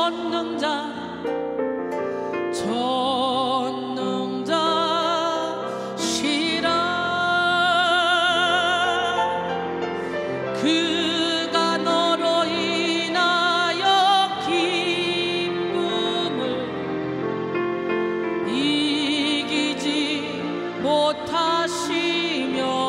전능자 전능자시라. 그가 너로 인하여 기쁨을 이기지 못하시며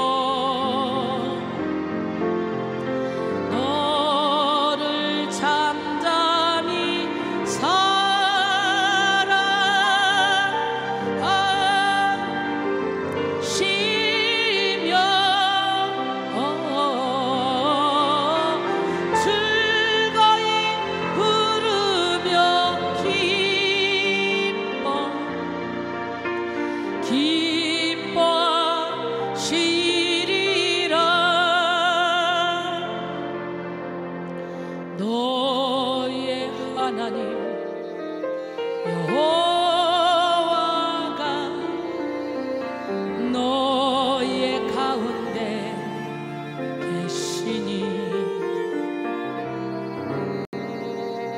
너의 하나님 여호와가 너의 가운데 계시니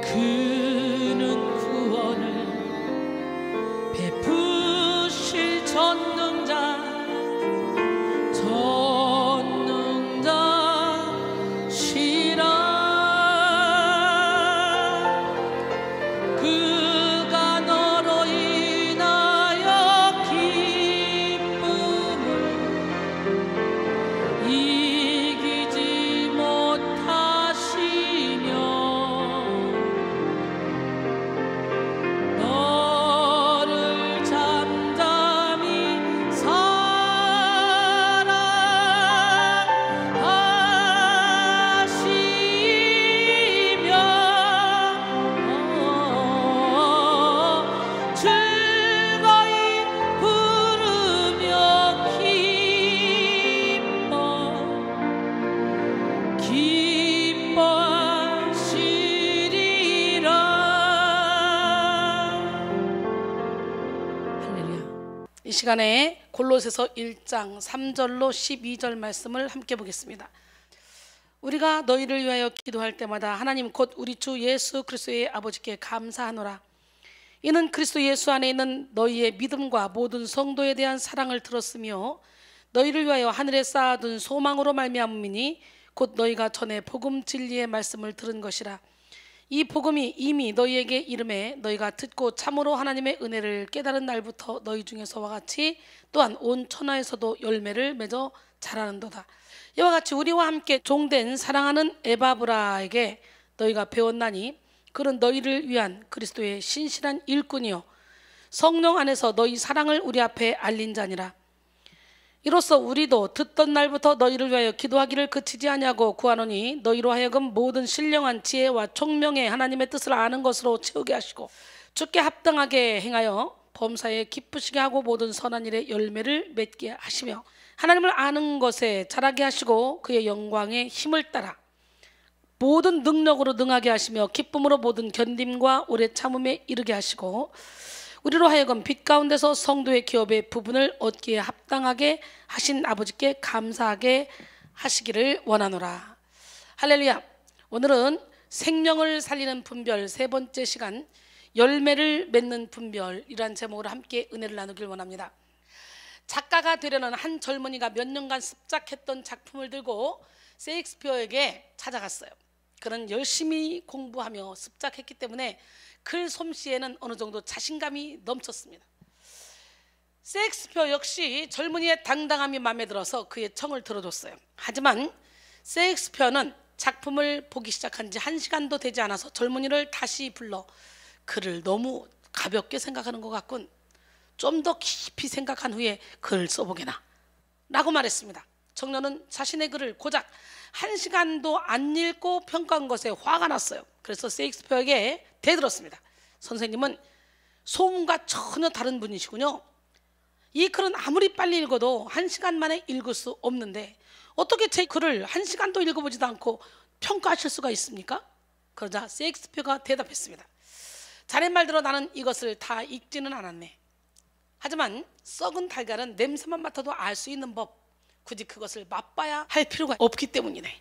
그는 구원을 베푸실 전능자 전능자시라. 그가 너로 인하여 기쁨을 이기지 못하시며 너를 잠잠히 이 시간에 골로새서 1장 3절로 12절 말씀을 함께 보겠습니다. 우리가 너희를 위하여 기도할 때마다 하나님 곧 우리 주 예수 그리스도의 아버지께 감사하노라. 이는 그리스도 예수 안에 있는 너희의 믿음과 모든 성도에 대한 사랑을 들었으며 너희를 위하여 하늘에 쌓아둔 소망으로 말미암음이니 곧 너희가 전에 복음 진리의 말씀을 들은 것이라. 이 복음이 이미 너희에게 이름에 너희가 듣고 참으로 하나님의 은혜를 깨달은 날부터 너희 중에서와 같이 또한 온 천하에서도 열매를 맺어 자라는도다. 이와 같이 우리와 함께 종된 사랑하는 에바브라에게 너희가 배웠나니 그는 너희를 위한 그리스도의 신실한 일꾼이요 성령 안에서 너희 사랑을 우리 앞에 알린 자니라. 이로써 우리도 듣던 날부터 너희를 위하여 기도하기를 그치지 아니하고 구하노니 너희로 하여금 모든 신령한 지혜와 총명의 하나님의 뜻을 아는 것으로 채우게 하시고 주께 합당하게 행하여 범사에 기쁘시게 하고 모든 선한 일에 열매를 맺게 하시며 하나님을 아는 것에 자라게 하시고 그의 영광의 힘을 따라 모든 능력으로 능하게 하시며 기쁨으로 모든 견딤과 오래 참음에 이르게 하시고 우리로 하여금 빛 가운데서 성도의 기업의 부분을 얻기에 합당하게 하신 아버지께 감사하게 하시기를 원하노라. 할렐루야. 오늘은 생명을 살리는 분별 세 번째 시간 열매를 맺는 분별이란 제목으로 함께 은혜를 나누길 원합니다. 작가가 되려는 한 젊은이가 몇 년간 습작했던 작품을 들고 셰익스피어에게 찾아갔어요. 그는 열심히 공부하며 습작했기 때문에 글 솜씨에는 어느 정도 자신감이 넘쳤습니다. 셰익스피어 역시 젊은이의 당당함이 마음에 들어서 그의 청을 들어줬어요. 하지만 셰익스피어는 작품을 보기 시작한 지 1시간도 되지 않아서 젊은이를 다시 불러 글을 너무 가볍게 생각하는 것 같군, 좀 더 깊이 생각한 후에 글을 써보게나 라고 말했습니다. 청년은 자신의 글을 고작 1시간도 안 읽고 평가한 것에 화가 났어요. 그래서 셰익스피어에게 대들었습니다. 선생님은 소문과 전혀 다른 분이시군요. 이 글은 아무리 빨리 읽어도 1시간 만에 읽을 수 없는데 어떻게 제 글을 1시간도 읽어보지도 않고 평가하실 수가 있습니까? 그러자 셰익스피어가 대답했습니다. 자네 말대로 나는 이것을 다 읽지는 않았네. 하지만 썩은 달걀은 냄새만 맡아도 알 수 있는 법, 굳이 그것을 맛봐야 할 필요가 없기 때문이네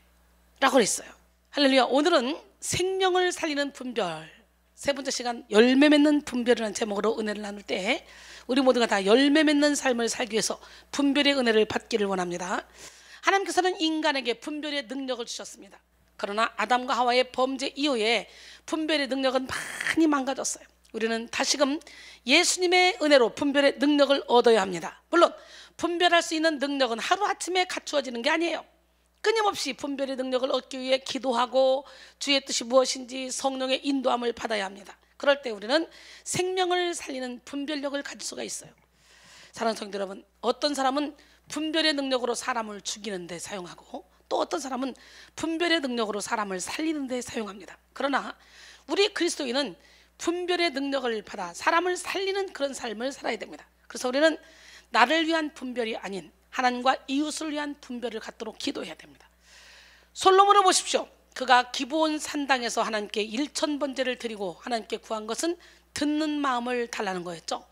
라고 했어요. 할렐루야. 오늘은 생명을 살리는 분별 세 번째 시간 열매 맺는 분별이라는 제목으로 은혜를 나눌 때 우리 모두가 다 열매 맺는 삶을 살기 위해서 분별의 은혜를 받기를 원합니다. 하나님께서는 인간에게 분별의 능력을 주셨습니다. 그러나 아담과 하와의 범죄 이후에 분별의 능력은 많이 망가졌어요. 우리는 다시금 예수님의 은혜로 분별의 능력을 얻어야 합니다. 물론 분별할 수 있는 능력은 하루아침에 갖추어지는 게 아니에요. 끊임없이 분별의 능력을 얻기 위해 기도하고 주의 뜻이 무엇인지 성령의 인도함을 받아야 합니다. 그럴 때 우리는 생명을 살리는 분별력을 가질 수가 있어요. 사랑하는 성도 여러분, 어떤 사람은 분별의 능력으로 사람을 죽이는 데 사용하고 또 어떤 사람은 분별의 능력으로 사람을 살리는 데 사용합니다. 그러나 우리 그리스도인은 분별의 능력을 받아 사람을 살리는 그런 삶을 살아야 됩니다. 그래서 우리는 나를 위한 분별이 아닌 하나님과 이웃을 위한 분별을 갖도록 기도해야 됩니다. 솔로몬을 보십시오. 그가 기브온 산당에서 하나님께 1000번제를 드리고 하나님께 구한 것은 듣는 마음을 달라는 거였죠.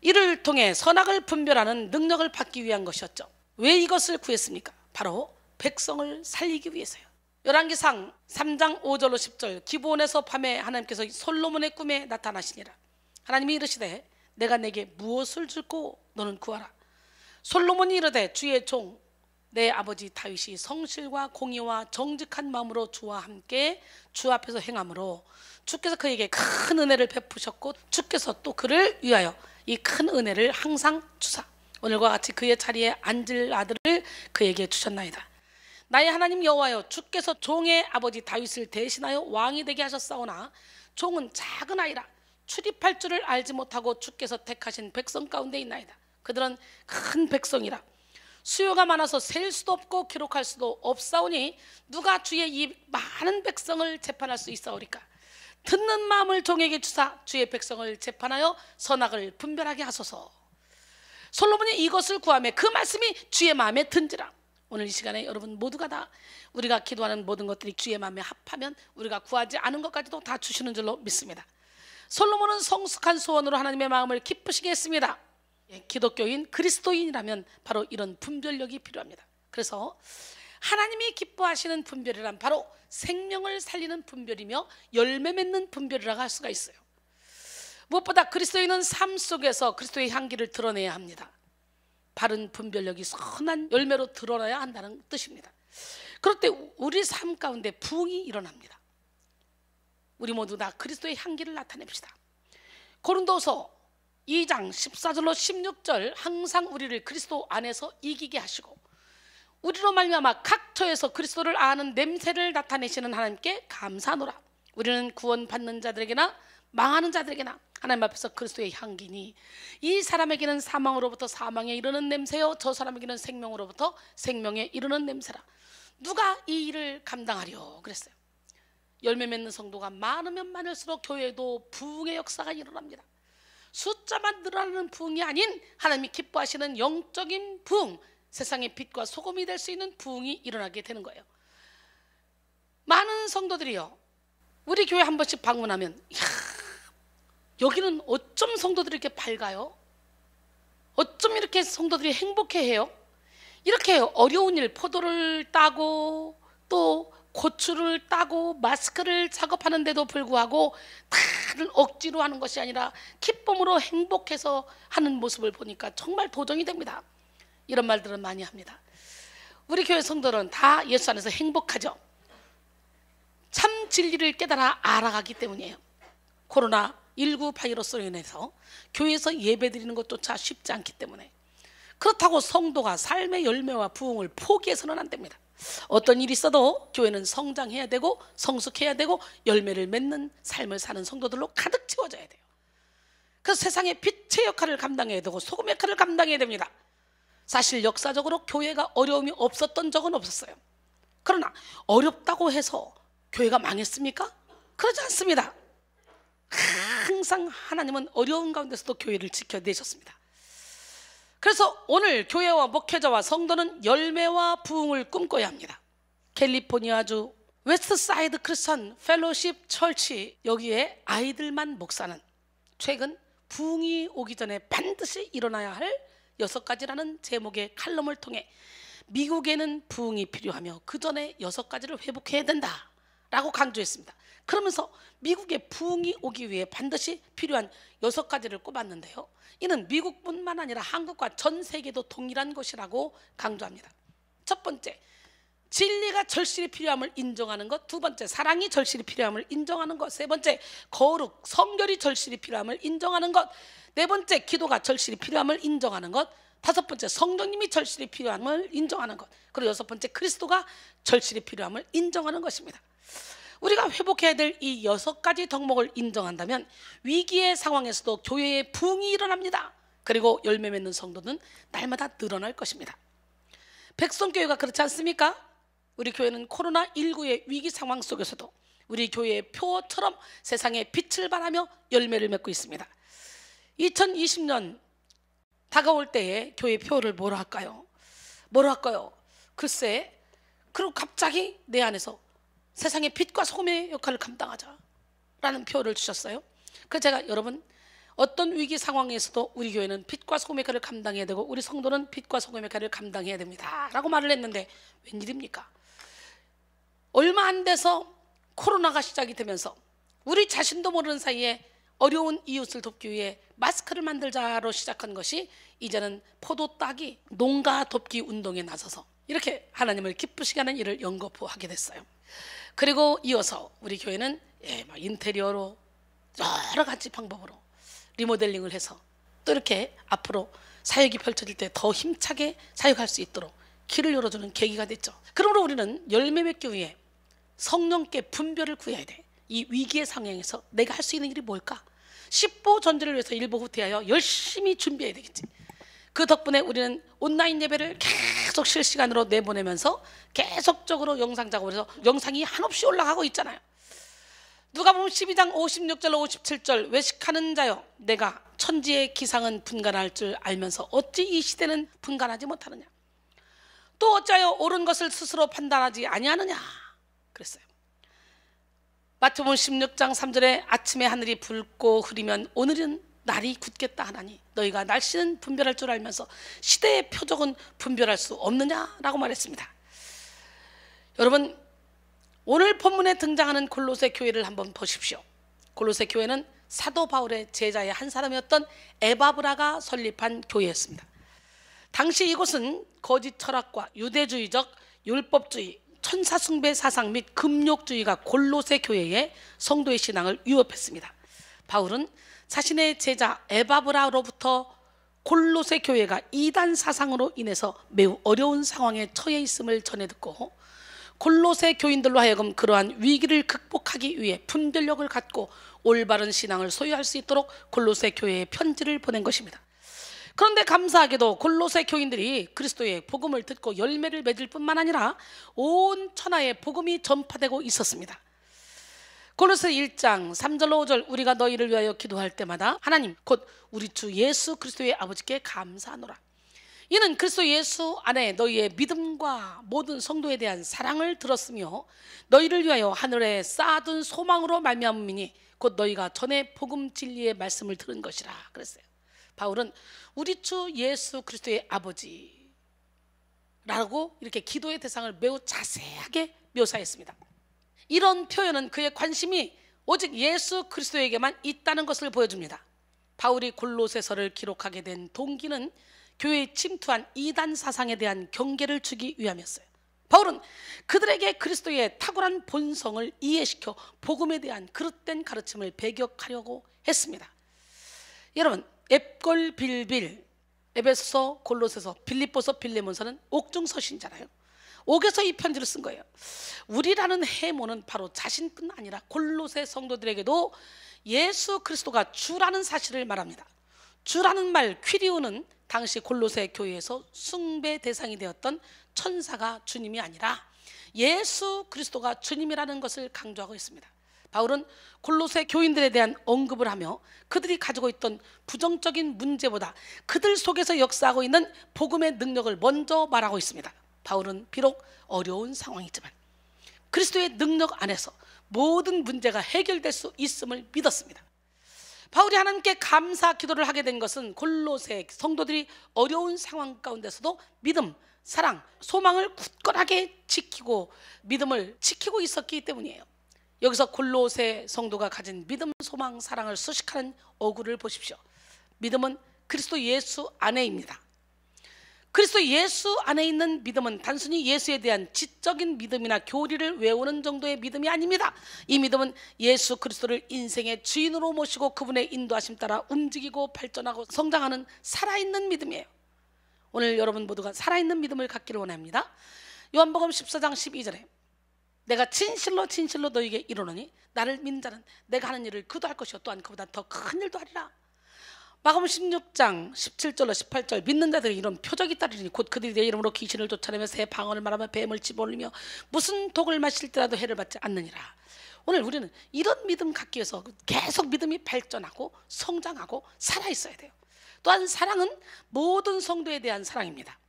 이를 통해 선악을 분별하는 능력을 받기 위한 것이었죠. 왜 이것을 구했습니까? 바로 백성을 살리기 위해서요. 열왕기상 3장 5절로 10절 기브온에서 밤에 하나님께서 솔로몬의 꿈에 나타나시니라. 하나님이 이르시되 내가 내게 무엇을 줄고 너는 구하라. 솔로몬이 이르되 주의 종 내 아버지 다윗이 성실과 공의와 정직한 마음으로 주와 함께 주 앞에서 행함으로 주께서 그에게 큰 은혜를 베푸셨고 주께서 또 그를 위하여 이 큰 은혜를 항상 주사 오늘과 같이 그의 자리에 앉을 아들을 그에게 주셨나이다. 나의 하나님 여호와여, 주께서 종의 아버지 다윗을 대신하여 왕이 되게 하셨사오나 종은 작은 아이라 출입할 줄을 알지 못하고 주께서 택하신 백성 가운데 있나이다. 그들은 큰 백성이라 수요가 많아서 셀 수도 없고 기록할 수도 없사오니 누가 주의 이 많은 백성을 재판할 수 있사오리까. 듣는 마음을 종에게 주사 주의 백성을 재판하여 선악을 분별하게 하소서. 솔로몬이 이것을 구하며 그 말씀이 주의 마음에 든지라. 오늘 이 시간에 여러분 모두가 다 우리가 기도하는 모든 것들이 주의 마음에 합하면 우리가 구하지 않은 것까지도 다 주시는 줄로 믿습니다. 솔로몬은 성숙한 소원으로 하나님의 마음을 기쁘시게 했습니다. 기독교인 그리스도인이라면 바로 이런 분별력이 필요합니다. 그래서 하나님이 기뻐하시는 분별이란 바로 생명을 살리는 분별이며 열매 맺는 분별이라고 할 수가 있어요. 무엇보다 그리스도인은 삶 속에서 그리스도의 향기를 드러내야 합니다. 바른 분별력이 선한 열매로 드러나야 한다는 뜻입니다. 그럴 때 우리 삶 가운데 부흥이 일어납니다. 우리 모두 다 그리스도의 향기를 나타냅시다. 고린도서 2장 14절로 16절 항상 우리를 그리스도 안에서 이기게 하시고 우리로 말미암아 각 처에서 그리스도를 아는 냄새를 나타내시는 하나님께 감사하노라. 우리는 구원받는 자들에게나 망하는 자들에게나 하나님 앞에서 그리스도의 향기니 이 사람에게는 사망으로부터 사망에 이르는 냄새요 저 사람에게는 생명으로부터 생명에 이르는 냄새라. 누가 이 일을 감당하려 그랬어요. 열매 맺는 성도가 많으면 많을수록 교회에도 부흥의 역사가 일어납니다. 숫자만 늘어나는 부흥이 아닌 하나님이 기뻐하시는 영적인 부흥, 세상의 빛과 소금이 될 수 있는 부흥이 일어나게 되는 거예요. 많은 성도들이요, 우리 교회 한 번씩 방문하면 이야, 여기는 어쩜 성도들이 이렇게 밝아요? 어쩜 이렇게 성도들이 행복해해요? 이렇게 어려운 일, 포도를 따고 또 고추를 따고 마스크를 작업하는데도 불구하고 다들 억지로 하는 것이 아니라 기쁨으로 행복해서 하는 모습을 보니까 정말 도전이 됩니다. 이런 말들은 많이 합니다. 우리 교회 성도들은 다 예수 안에서 행복하죠. 참 진리를 깨달아 알아가기 때문이에요. 코로나19 바이러스로 인해서 교회에서 예배드리는 것조차 쉽지 않기 때문에 그렇다고 성도가 삶의 열매와 부흥을 포기해서는 안 됩니다. 어떤 일이 있어도 교회는 성장해야 되고 성숙해야 되고 열매를 맺는 삶을 사는 성도들로 가득 채워져야 돼요. 그래서 세상의 빛의 역할을 감당해야 되고 소금 역할을 감당해야 됩니다. 사실 역사적으로 교회가 어려움이 없었던 적은 없었어요. 그러나 어렵다고 해서 교회가 망했습니까? 그러지 않습니다. 항상 하나님은 어려운 가운데서도 교회를 지켜내셨습니다. 그래서 오늘 교회와 목회자와 성도는 열매와 부흥을 꿈꿔야 합니다. 캘리포니아주 웨스트사이드 크리스천 펠로십 철치, 여기에 아이들만 목사는 최근 부흥이 오기 전에 반드시 일어나야 할 6가지라는 제목의 칼럼을 통해 미국에는 부흥이 필요하며 그 전에 6가지를 회복해야 된다 라고 강조했습니다. 그러면서 미국의 부흥이 오기 위해 반드시 필요한 6가지를 꼽았는데요, 이는 미국뿐만 아니라 한국과 전 세계도 동일한 것이라고 강조합니다. 첫 번째, 진리가 절실히 필요함을 인정하는 것. 두 번째, 사랑이 절실히 필요함을 인정하는 것. 세 번째, 거룩, 성결이 절실히 필요함을 인정하는 것. 네 번째, 기도가 절실히 필요함을 인정하는 것. 다섯 번째, 성령님이 절실히 필요함을 인정하는 것. 그리고 여섯 번째, 그리스도가 절실히 필요함을 인정하는 것입니다. 우리가 회복해야 될 이 6가지 덕목을 인정한다면 위기의 상황에서도 교회의 부흥이 일어납니다. 그리고 열매 맺는 성도는 날마다 늘어날 것입니다. 백성교회가 그렇지 않습니까? 우리 교회는 코로나19의 위기 상황 속에서도 우리 교회의 표처럼 세상에 빛을 발하며 열매를 맺고 있습니다. 2020년 다가올 때에 교회 표를 뭐로 할까요? 뭐로 할까요? 글쎄, 그리고 갑자기 내 안에서 세상의 빛과 소금의 역할을 감당하자라는 표를 주셨어요. 그래서 제가 여러분, 어떤 위기 상황에서도 우리 교회는 빛과 소금의 역할을 감당해야 되고 우리 성도는 빛과 소금의 역할을 감당해야 됩니다 라고 말을 했는데, 웬일입니까? 얼마 안 돼서 코로나가 시작이 되면서 우리 자신도 모르는 사이에 어려운 이웃을 돕기 위해 마스크를 만들자로 시작한 것이 이제는 포도 따기, 농가 돕기 운동에 나서서 이렇게 하나님을 기쁘시게 하는 일을 연거푸하게 됐어요. 그리고 이어서 우리 교회는 인테리어로 여러 가지 방법으로 리모델링을 해서 또 이렇게 앞으로 사역이 펼쳐질 때 더 힘차게 사역할 수 있도록 길을 열어주는 계기가 됐죠. 그러므로 우리는 열매 맺기 위해 성령께 분별을 구해야 돼. 이 위기의 상황에서 내가 할 수 있는 일이 뭘까? 10보 전제를 위해서 1보 후퇴하여 열심히 준비해야 되겠지. 그 덕분에 우리는 온라인 예배를 계속 실시간으로 내보내면서 계속적으로 영상 작업을 해서 영상이 한없이 올라가고 있잖아요. 누가 보면 12장 56절로 57절, 외식하는 자여, 내가 천지의 기상은 분간할 줄 알면서 어찌 이 시대는 분간하지 못하느냐. 또 어찌하여 옳은 것을 스스로 판단하지 아니하느냐 그랬어요. 마태복음 16장 3절에 아침에 하늘이 붉고 흐리면 오늘은 날이 굳겠다 하나니 너희가 날씨는 분별할 줄 알면서 시대의 표적은 분별할 수 없느냐라고 말했습니다. 여러분, 오늘 본문에 등장하는 골로새 교회를 한번 보십시오. 골로새 교회는 사도 바울의 제자의 한 사람이었던 에바브라가 설립한 교회였습니다. 당시 이곳은 거짓 철학과 유대주의적 율법주의, 천사숭배 사상 및 금욕주의가 골로새 교회의 성도의 신앙을 위협했습니다. 바울은 자신의 제자 에바브라로부터 골로새 교회가 이단 사상으로 인해서 매우 어려운 상황에 처해 있음을 전해 듣고 골로새 교인들로 하여금 그러한 위기를 극복하기 위해 분별력을 갖고 올바른 신앙을 소유할 수 있도록 골로새 교회에 편지를 보낸 것입니다. 그런데 감사하게도 골로새 교인들이 그리스도의 복음을 듣고 열매를 맺을 뿐만 아니라 온 천하에 복음이 전파되고 있었습니다. 골로새 1장 3절로 5절, 우리가 너희를 위하여 기도할 때마다 하나님 곧 우리 주 예수 그리스도의 아버지께 감사하노라. 이는 그리스도 예수 안에 너희의 믿음과 모든 성도에 대한 사랑을 들었으며 너희를 위하여 하늘에 쌓아둔 소망으로 말미암음이니 곧 너희가 전에 복음 진리의 말씀을 들은 것이라 그랬어요. 바울은 우리 주 예수 그리스도의 아버지라고 이렇게 기도의 대상을 매우 자세하게 묘사했습니다. 이런 표현은 그의 관심이 오직 예수 그리스도에게만 있다는 것을 보여줍니다. 바울이 골로새서를 기록하게 된 동기는 교회에 침투한 이단 사상에 대한 경계를 주기 위함이었어요. 바울은 그들에게 그리스도의 탁월한 본성을 이해시켜 복음에 대한 그릇된 가르침을 배격하려고 했습니다. 여러분, 앱골빌빌, 에베소서, 골로새서, 빌립보서, 빌레몬서는 옥중서신이잖아요. 옥에서 이 편지를 쓴 거예요. 우리라는 해모는 바로 자신뿐 아니라 골로새 성도들에게도 예수 그리스도가 주라는 사실을 말합니다. 주라는 말 퀴리오는 당시 골로새 교회에서 숭배 대상이 되었던 천사가 주님이 아니라 예수 그리스도가 주님이라는 것을 강조하고 있습니다. 바울은 골로새 교인들에 대한 언급을 하며 그들이 가지고 있던 부정적인 문제보다 그들 속에서 역사하고 있는 복음의 능력을 먼저 말하고 있습니다. 바울은 비록 어려운 상황이지만 그리스도의 능력 안에서 모든 문제가 해결될 수 있음을 믿었습니다. 바울이 하나님께 감사 기도를 하게 된 것은 골로새 성도들이 어려운 상황 가운데서도 믿음, 사랑, 소망을 굳건하게 지키고 믿음을 지키고 있었기 때문이에요. 여기서 골로새 성도가 가진 믿음, 소망, 사랑을 수식하는 어구를 보십시오. 믿음은 그리스도 예수 안에입니다. 그리스도 예수 안에 있는 믿음은 단순히 예수에 대한 지적인 믿음이나 교리를 외우는 정도의 믿음이 아닙니다. 이 믿음은 예수 그리스도를 인생의 주인으로 모시고 그분의 인도하심 따라 움직이고 발전하고 성장하는 살아있는 믿음이에요. 오늘 여러분 모두가 살아있는 믿음을 갖기를 원합니다. 요한복음 14장 12절에 내가 진실로 진실로 너에게 이르노니 나를 믿는 자는 내가 하는 일을 그도 할 것이요 또한 그보다 더 큰 일도 하리라. 마가복음 16장 17절로 18절 믿는 자들이 이런 표적이 따르리니 곧 그들이 내 이름으로 귀신을 쫓아내며 새 방언을 말하며 뱀을 집어올리며 무슨 독을 마실 때라도 해를 받지 않느니라. 오늘 우리는 이런 믿음 갖기 위해서 계속 믿음이 발전하고 성장하고 살아있어야 돼요. 또한 사랑은 모든 성도에 대한 사랑입니다.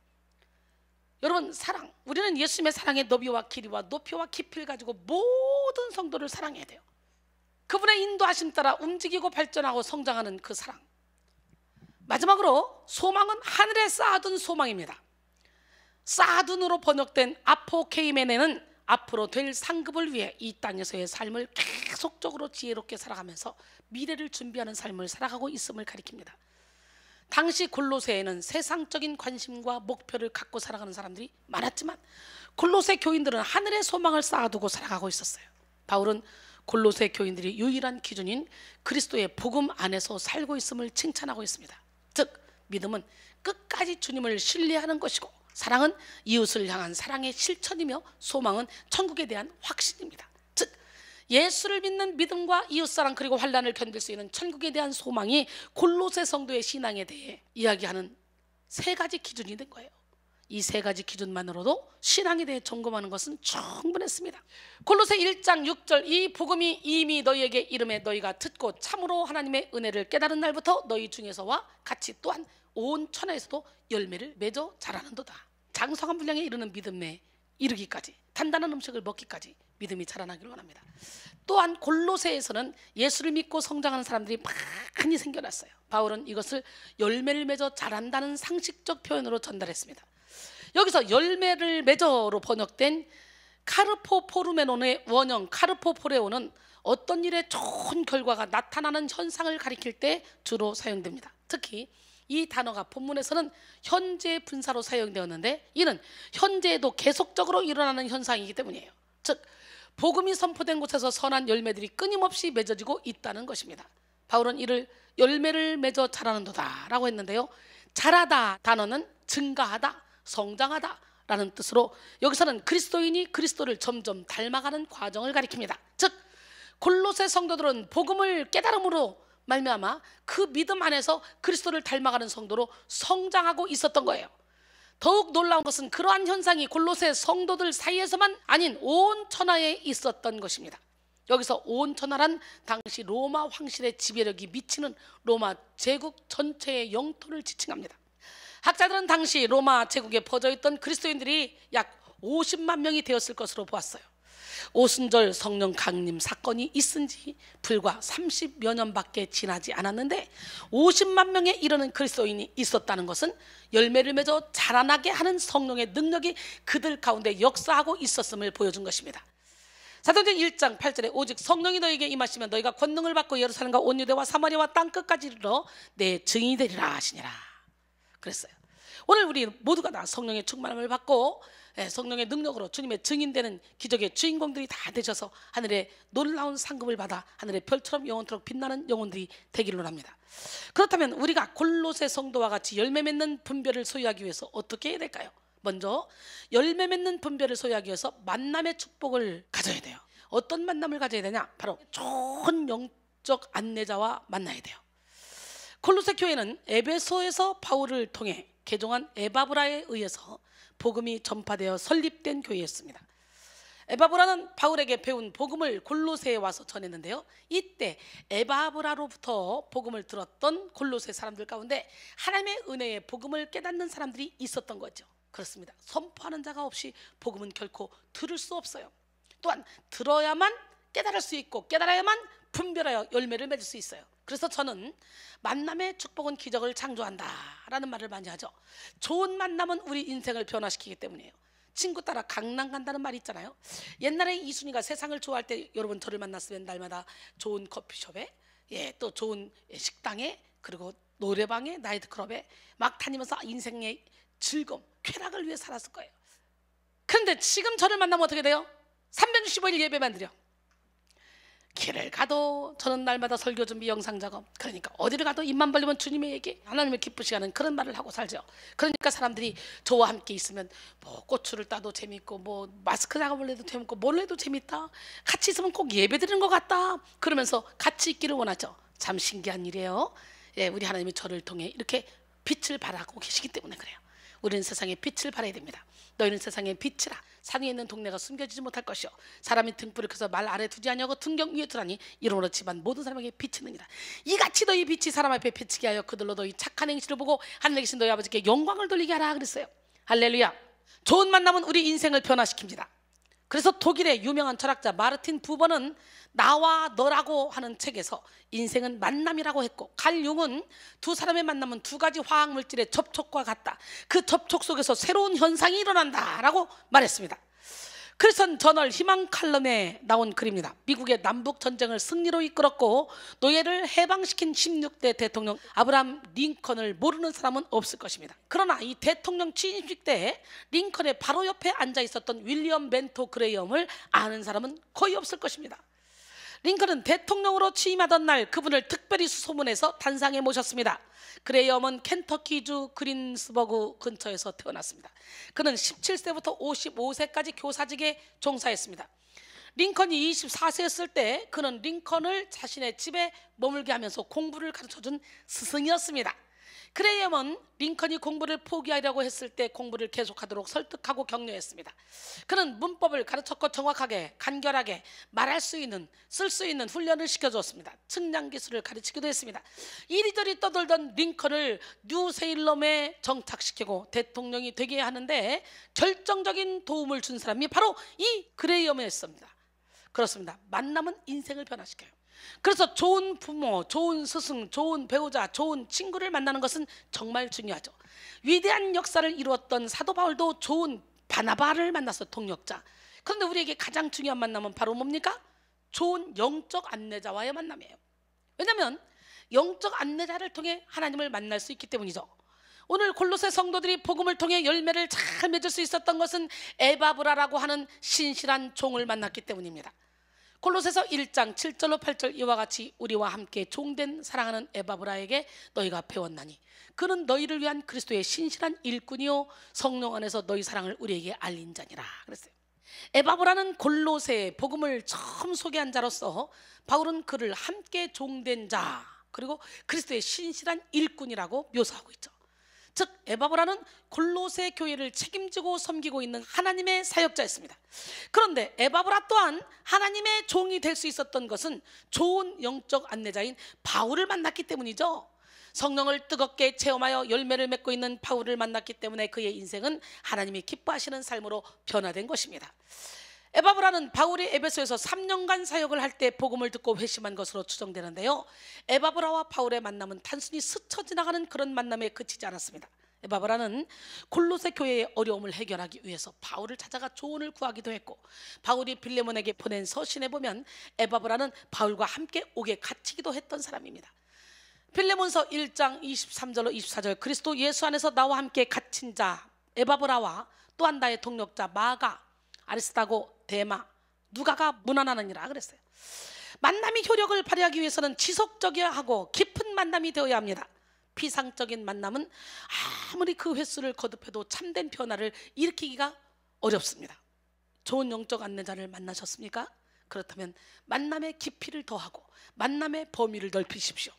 여러분, 사랑, 우리는 예수님의 사랑의 너비와 길이와 높이와 깊이를 가지고 모든 성도를 사랑해야 돼요. 그분의 인도하심 따라 움직이고 발전하고 성장하는 그 사랑. 마지막으로 소망은 하늘에 쌓아둔 소망입니다. 쌓아둔으로 번역된 아포케이메네는 앞으로 될 상급을 위해 이 땅에서의 삶을 계속적으로 지혜롭게 살아가면서 미래를 준비하는 삶을 살아가고 있음을 가리킵니다. 당시 골로새에는 세상적인 관심과 목표를 갖고 살아가는 사람들이 많았지만 골로새 교인들은 하늘의 소망을 쌓아두고 살아가고 있었어요. 바울은 골로새 교인들이 유일한 기준인 그리스도의 복음 안에서 살고 있음을 칭찬하고 있습니다. 즉 믿음은 끝까지 주님을 신뢰하는 것이고 사랑은 이웃을 향한 사랑의 실천이며 소망은 천국에 대한 확신입니다. 즉 예수를 믿는 믿음과 이웃사랑 그리고 환난을 견딜 수 있는 천국에 대한 소망이 골로새 성도의 신앙에 대해 이야기하는 세 가지 기준이 된 거예요. 이 세 가지 기준만으로도 신앙에 대해 점검하는 것은 충분했습니다. 골로새 1장 6절 이 복음이 이미 너희에게 이름에 너희가 듣고 참으로 하나님의 은혜를 깨달은 날부터 너희 중에서와 같이 또한 온 천하에서도 열매를 맺어 자라는도다. 장성한 분량에 이르는 믿음에 이르기까지 단단한 음식을 먹기까지 믿음이 자라나기를 원합니다. 또한 골로새에서는 예수를 믿고 성장하는 사람들이 많이 생겨났어요. 바울은 이것을 열매를 맺어 자란다는 상식적 표현으로 전달했습니다. 여기서 열매를 맺어로 번역된 카르포포르메논의 원형 카르포포레오는 어떤 일에 좋은 결과가 나타나는 현상을 가리킬 때 주로 사용됩니다. 특히 이 단어가 본문에서는 현재 분사로 사용되었는데 이는 현재에도 계속적으로 일어나는 현상이기 때문이에요. 즉 복음이 선포된 곳에서 선한 열매들이 끊임없이 맺어지고 있다는 것입니다. 바울은 이를 열매를 맺어 자라는도다 라고 했는데요, 자라다 단어는 증가하다, 성장하다 라는 뜻으로 여기서는 그리스도인이 그리스도를 점점 닮아가는 과정을 가리킵니다. 즉 골로새 성도들은 복음을 깨달음으로 말미암아 그 믿음 안에서 그리스도를 닮아가는 성도로 성장하고 있었던 거예요. 더욱 놀라운 것은 그러한 현상이 골로새 성도들 사이에서만 아닌 온 천하에 있었던 것입니다. 여기서 온 천하란 당시 로마 황실의 지배력이 미치는 로마 제국 전체의 영토를 지칭합니다. 학자들은 당시 로마 제국에 퍼져있던 그리스도인들이 약 50만 명이 되었을 것으로 보았어요. 오순절 성령 강림 사건이 있은 지 불과 30여 년밖에 지나지 않았는데 50만 명에 이르는 그리스도인이 있었다는 것은 열매를 맺어 자라나게 하는 성령의 능력이 그들 가운데 역사하고 있었음을 보여준 것입니다. 사도행전 1장 8절에 오직 성령이 너희에게 임하시면 너희가 권능을 받고 예루살렘과 온 유대와 사마리아와 땅끝까지 이르러 내 증인이 되리라 하시니라 그랬어요. 오늘 우리 모두가 다 성령의 충만함을 받고 성령의 능력으로 주님의 증인되는 기적의 주인공들이 다 되셔서 하늘의 놀라운 상급을 받아 하늘의 별처럼 영원토록 빛나는 영혼들이 되기를 합니다. 그렇다면 우리가 골로새 성도와 같이 열매 맺는 분별을 소유하기 위해서 어떻게 해야 될까요? 먼저 열매 맺는 분별을 소유하기 위해서 만남의 축복을 가져야 돼요. 어떤 만남을 가져야 되냐? 바로 좋은 영적 안내자와 만나야 돼요. 골로새 교회는 에베소에서 바울을 통해 개종한 에바브라에 의해서 복음이 전파되어 설립된 교회였습니다. 에바브라는 바울에게 배운 복음을 골로새에 와서 전했는데요, 이때 에바브라로부터 복음을 들었던 골로새 사람들 가운데 하나님의 은혜의 복음을 깨닫는 사람들이 있었던 거죠. 그렇습니다. 선포하는 자가 없이 복음은 결코 들을 수 없어요. 또한 들어야만 깨달을 수 있고 깨달아야만 분별하여 열매를 맺을 수 있어요. 그래서 저는 만남의 축복은 기적을 창조한다 라는 말을 많이 하죠. 좋은 만남은 우리 인생을 변화시키기 때문이에요. 친구 따라 강남 간다는 말이 있잖아요. 옛날에 이순이가 세상을 좋아할 때 여러분 저를 만났으면 날마다 좋은 커피숍에, 또 좋은 식당에, 그리고 노래방에, 나이트클럽에 막 다니면서 인생의 즐거움, 쾌락을 위해 살았을 거예요. 그런데 지금 저를 만나면 어떻게 돼요? 365일 예배만 드려. 길을 가도 저는 날마다 설교 준비, 영상 작업, 그러니까 어디를 가도 입만 벌리면 주님의 얘기, 하나님을 기쁘시게 하는 그런 말을 하고 살죠. 그러니까 사람들이 저와 함께 있으면 뭐 고추를 따도 재밌고, 뭐 마스크 작업을 해도 재밌고, 뭘 해도 재밌다, 같이 있으면 꼭 예배 드리는 것 같다, 그러면서 같이 있기를 원하죠. 참 신기한 일이에요. 우리 하나님이 저를 통해 이렇게 빛을 발하고 계시기 때문에 그래요. 우리는 세상에 빛을 발해야 됩니다. 너희는 세상의 빛이라. 산 위에 있는 동네가 숨겨지지 못할 것이요, 사람이 등불을 켜서 말 아래 두지 아니하고 등경 위에 두라니 이러므로 집안 모든 사람에게 비치느니라. 이같이 너희 빛이 사람 앞에 비치게 하여 그들로 너희 착한 행실을 보고 하늘에 계신 너희 아버지께 영광을 돌리게 하라 그랬어요. 할렐루야. 좋은 만남은 우리 인생을 변화시킵니다. 그래서 독일의 유명한 철학자 마르틴 부버는 나와 너라고 하는 책에서 인생은 만남이라고 했고, 칼 융은 두 사람의 만남은 두 가지 화학 물질의 접촉과 같다, 그 접촉 속에서 새로운 현상이 일어난다 라고 말했습니다. 크리스천 저널 희망 칼럼에 나온 글입니다. 미국의 남북 전쟁을 승리로 이끌었고 노예를 해방시킨 16대 대통령 아브라함 링컨을 모르는 사람은 없을 것입니다. 그러나 이 대통령 취임식 때 링컨의 바로 옆에 앉아 있었던 윌리엄 벤토 그레이엄을 아는 사람은 거의 없을 것입니다. 링컨은 대통령으로 취임하던 날 그분을 특별히 수소문해서 단상에 모셨습니다. 그레이엄은 켄터키주 그린스버그 근처에서 태어났습니다. 그는 17세부터 55세까지 교사직에 종사했습니다. 링컨이 24세였을 때 그는 링컨을 자신의 집에 머물게 하면서 공부를 가르쳐준 스승이었습니다. 그레이엄은 링컨이 공부를 포기하려고 했을 때 공부를 계속하도록 설득하고 격려했습니다. 그는 문법을 가르쳤고 정확하게, 간결하게 말할 수 있는, 쓸 수 있는 훈련을 시켜줬습니다. 측량 기술을 가르치기도 했습니다. 이리저리 떠돌던 링컨을 뉴세일럼에 정착시키고 대통령이 되게 하는데 결정적인 도움을 준 사람이 바로 이 그레이엄이었습니다. 그렇습니다. 만남은 인생을 변화시켜요. 그래서 좋은 부모, 좋은 스승, 좋은 배우자, 좋은 친구를 만나는 것은 정말 중요하죠. 위대한 역사를 이루었던 사도 바울도 좋은 바나바를 만났어요. 동역자. 그런데 우리에게 가장 중요한 만남은 바로 뭡니까? 좋은 영적 안내자와의 만남이에요. 왜냐하면 영적 안내자를 통해 하나님을 만날 수 있기 때문이죠. 오늘 골로새 성도들이 복음을 통해 열매를 잘 맺을 수 있었던 것은 에바브라라고 하는 신실한 종을 만났기 때문입니다. 골로새서 1장 7절로 8절 이와 같이 우리와 함께 종된 사랑하는 에바브라에게 너희가 배웠나니 그는 너희를 위한 그리스도의 신실한 일꾼이요 성령 안에서 너희 사랑을 우리에게 알린 자니라 그랬어요. 에바브라는 골로새 복음을 처음 소개한 자로서 바울은 그를 함께 종된 자, 그리고 그리스도의 신실한 일꾼이라고 묘사하고 있죠. 즉 에바브라는 골로새 교회를 책임지고 섬기고 있는 하나님의 사역자였습니다. 그런데 에바브라 또한 하나님의 종이 될 수 있었던 것은 좋은 영적 안내자인 바울을 만났기 때문이죠. 성령을 뜨겁게 체험하여 열매를 맺고 있는 바울을 만났기 때문에 그의 인생은 하나님이 기뻐하시는 삶으로 변화된 것입니다. 에바브라는 바울이 에베소에서 3년간 사역을 할 때 복음을 듣고 회심한 것으로 추정되는데요, 에바브라와 바울의 만남은 단순히 스쳐 지나가는 그런 만남에 그치지 않았습니다. 에바브라는 골로새 교회의 어려움을 해결하기 위해서 바울을 찾아가 조언을 구하기도 했고, 바울이 빌레몬에게 보낸 서신에 보면 에바브라는 바울과 함께 옥에 갇히기도 했던 사람입니다. 빌레몬서 1장 23절로 24절 그리스도 예수 안에서 나와 함께 갇힌 자 에바브라와 또한 나의 동력자 마가, 아리스타고, 데마, 누가가 문안하느니라 그랬어요. 만남이 효력을 발휘하기 위해서는 지속적이어야 하고 깊은 만남이 되어야 합니다. 피상적인 만남은 아무리 그 횟수를 거듭해도 참된 변화를 일으키기가 어렵습니다. 좋은 영적 안내자를 만나셨습니까? 그렇다면 만남의 깊이를 더하고 만남의 범위를 넓히십시오.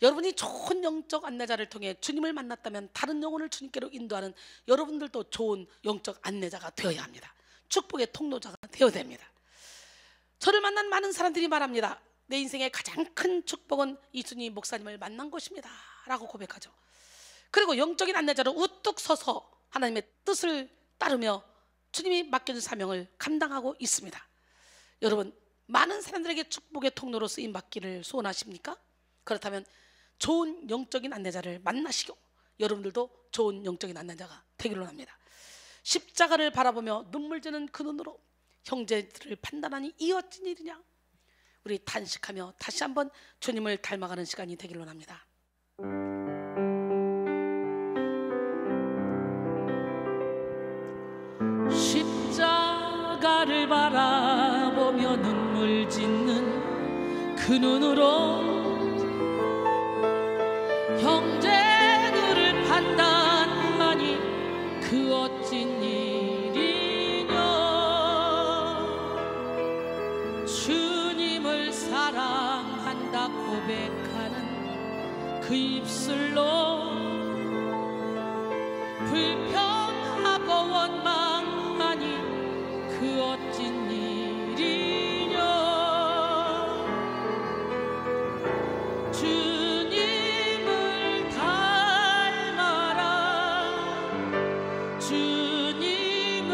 여러분이 좋은 영적 안내자를 통해 주님을 만났다면 다른 영혼을 주님께로 인도하는 여러분들도 좋은 영적 안내자가 되어야 합니다. 축복의 통로자가 되어야 됩니다. 저를 만난 많은 사람들이 말합니다. 내 인생의 가장 큰 축복은 이순희 목사님을 만난 것입니다 라고 고백하죠. 그리고 영적인 안내자로 우뚝 서서 하나님의 뜻을 따르며 주님이 맡겨준 사명을 감당하고 있습니다. 여러분, 많은 사람들에게 축복의 통로로 쓰임받기를 소원하십니까? 그렇다면 좋은 영적인 안내자를 만나시고 여러분들도 좋은 영적인 안내자가 되기를 합니다. 십자가를 바라보며 눈물 지는 그 눈으로 형제들을 판단하니 이 어찌 일이냐. 우리 탄식하며 다시 한번 주님을 닮아가는 시간이 되길 원합니다. 십자가를 바라보며 눈물 짓는 그 눈으로 형제들을 판단하니 그 어찐 일이뇨. 주님을 사랑한다 고백하는 그 입술로 불평하고 원망하니 그 어찐 일이뇨. 주님을 닮아라. 주님을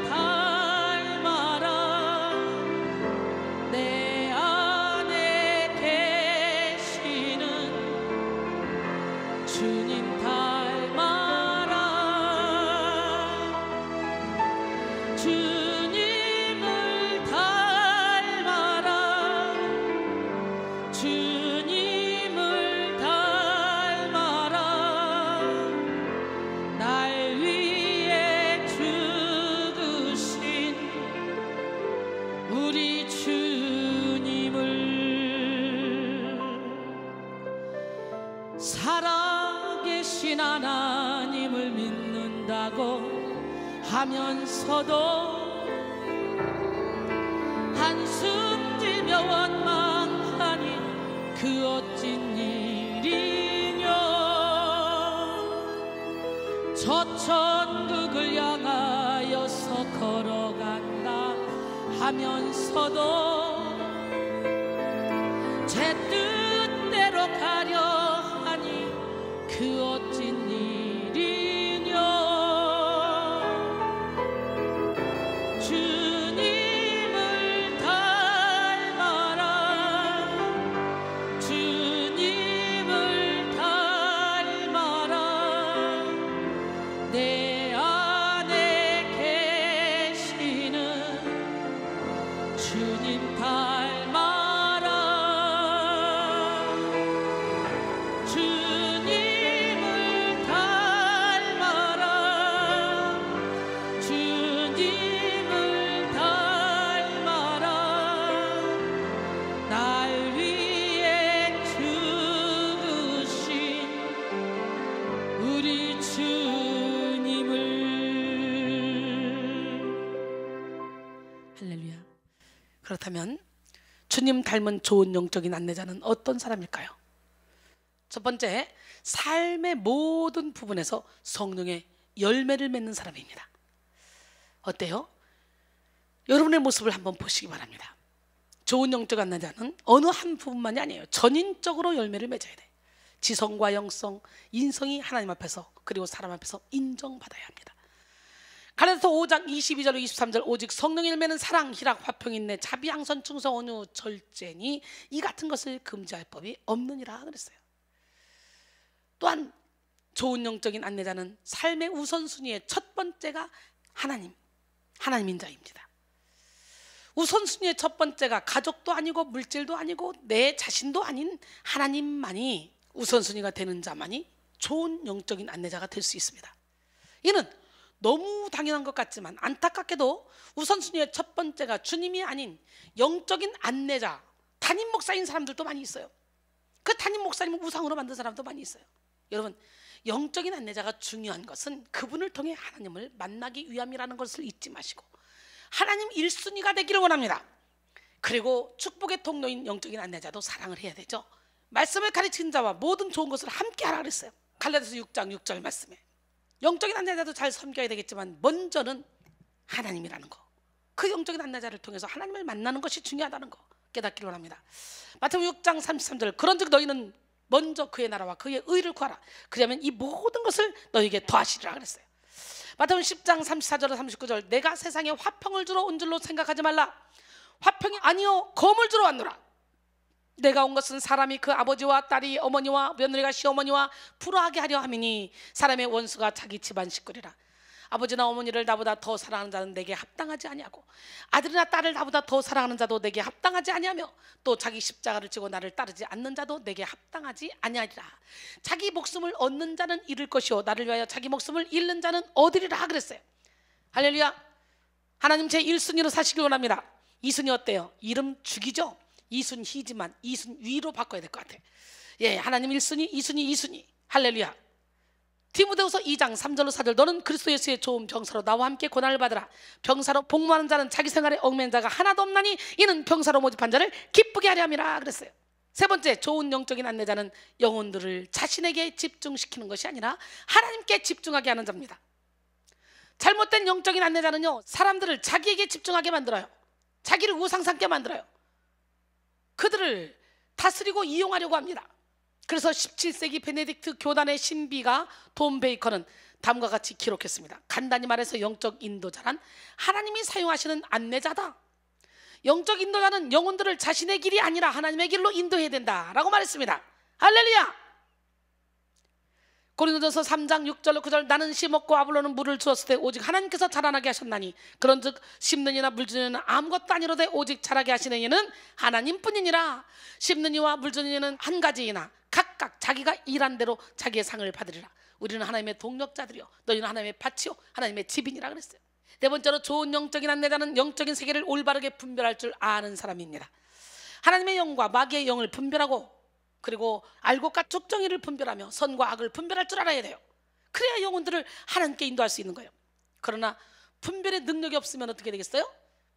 닮아라. 내 안에 계시는 주님 닮아라. 주님을 닮아라. 주님을 닮아라. 날 위해 죽으신 우리 주님을. 살아계신 하나님을 믿는다고 하면서도 한숨 들며 원망하니 그 어찐 일이뇨. 저 천국을 향하여서 걸어간다 하면서도 제 뜻대로 가려 하니 그 어찐 일이뇨. 주님을 닮아라. 주님을 닮아라. 내 안에 계시는 주님 닮아라. 주님을 닮아라. 주님을 닮아라. 날 위해 죽으신 우리 주님을. 할렐루야. 그렇다면 주님 닮은 좋은 영적인 안내자는 어떤 사람일까요? 첫 번째, 삶의 모든 부분에서 성령의 열매를 맺는 사람입니다. 어때요? 여러분의 모습을 한번 보시기 바랍니다. 좋은 영적 안내자는 어느 한 부분만이 아니에요. 전인적으로 열매를 맺어야 돼. 지성과 영성, 인성이 하나님 앞에서 그리고 사람 앞에서 인정받아야 합니다. 갈라디아서 5장 22절 23절 오직 성령의 열매는 사랑, 희락, 화평, 인내, 자비, 양선, 충성, 온유, 절제니 이 같은 것을 금지할 법이 없느니라 그랬어요. 또한 좋은 영적인 안내자는 삶의 우선순위의 첫 번째가 하나님인 자입니다. 우선순위의 첫 번째가 가족도 아니고 물질도 아니고 내 자신도 아닌 하나님만이 우선순위가 되는 자만이 좋은 영적인 안내자가 될 수 있습니다. 이는 너무 당연한 것 같지만 안타깝게도 우선순위의 첫 번째가 주님이 아닌 영적인 안내자, 담임 목사인 사람들도 많이 있어요. 그 담임 목사님을 우상으로 만든 사람도 많이 있어요. 여러분, 영적인 안내자가 중요한 것은 그분을 통해 하나님을 만나기 위함이라는 것을 잊지 마시고 하나님 1순위가 되기를 원합니다. 그리고 축복의 통로인 영적인 안내자도 사랑을 해야 되죠. 말씀을 가르치는 자와 모든 좋은 것을 함께 하라 그랬어요. 갈라디아서 6장 6절 말씀에 영적인 안내자도 잘 섬겨야 되겠지만 먼저는 하나님이라는 거, 그 영적인 안내자를 통해서 하나님을 만나는 것이 중요하다는 거 깨닫기를 원합니다. 마태복음 6장 33절 그런즉 너희는 먼저 그의 나라와 그의 의를 구하라. 그러면 이 모든 것을 너희에게 더하시리라 그랬어요. 마태복음 10장 34절 39절 내가 세상에 화평을 주러 온 줄로 생각하지 말라. 화평이 아니요 검을 주러 왔노라. 내가 온 것은 사람이 그 아버지와 딸이 어머니와 며느리가 시어머니와 불화하게 하려 함이니 사람의 원수가 자기 집안 식구리라. 아버지나 어머니를 나보다 더 사랑하는 자는 내게 합당하지 아니하고 아들이나 딸을 나보다 더 사랑하는 자도 내게 합당하지 아니하며 또 자기 십자가를 지고 나를 따르지 않는 자도 내게 합당하지 아니하리라. 자기 목숨을 얻는 자는 잃을 것이요 나를 위하여 자기 목숨을 잃는 자는 얻으리라 그랬어요. 할렐루야. 하나님 제 1순위로 사시길 원합니다. 2순위 어때요? 이름 죽이죠. 2순위지만 2순위로 바꿔야 될 것 같아요. 예, 하나님 1순위, 2순위, 2순위. 할렐루야. 디모데후서 2장 3절로 4절 너는 그리스도 예수의 좋은 병사로 나와 함께 고난을 받으라. 병사로 복무하는 자는 자기 생활에 얽매인 자가 하나도 없나니 이는 병사로 모집한 자를 기쁘게 하려 함이라 그랬어요. 세 번째, 좋은 영적인 안내자는 영혼들을 자신에게 집중시키는 것이 아니라 하나님께 집중하게 하는 자입니다. 잘못된 영적인 안내자는요, 사람들을 자기에게 집중하게 만들어요. 자기를 우상 삼게 만들어요. 그들을 다스리고 이용하려고 합니다. 그래서 17세기 베네딕트 교단의 신비가 돈 베이커는 다음과 같이 기록했습니다. 간단히 말해서 영적 인도자란 하나님이 사용하시는 안내자다. 영적 인도자는 영혼들을 자신의 길이 아니라 하나님의 길로 인도해야 된다라고 말했습니다. 할렐루야. 고린도전서 3장 6절로 9절 나는 심었고 아볼로는 물을 주었을 때 오직 하나님께서 자라나게 하셨나니 그런즉 심는 이나 물 주는 이는 아무것도 아니로되 오직 자라게 하시는 이는 하나님뿐이니라. 심는 이와 물 주는 이는 한 가지이나 각각 자기가 일한 대로 자기의 상을 받으리라. 우리는 하나님의 동력자들이요 너희는 하나님의 밭이요 하나님의 집이니라 그랬어요. 네 번째로 좋은 영적인 안내자는 영적인 세계를 올바르게 분별할 줄 아는 사람입니다. 하나님의 영과 마귀의 영을 분별하고 그리고 알곡과 쭉정이를 분별하며 선과 악을 분별할 줄 알아야 돼요. 그래야 영혼들을 하나님께 인도할 수 있는 거예요. 그러나 분별의 능력이 없으면 어떻게 되겠어요?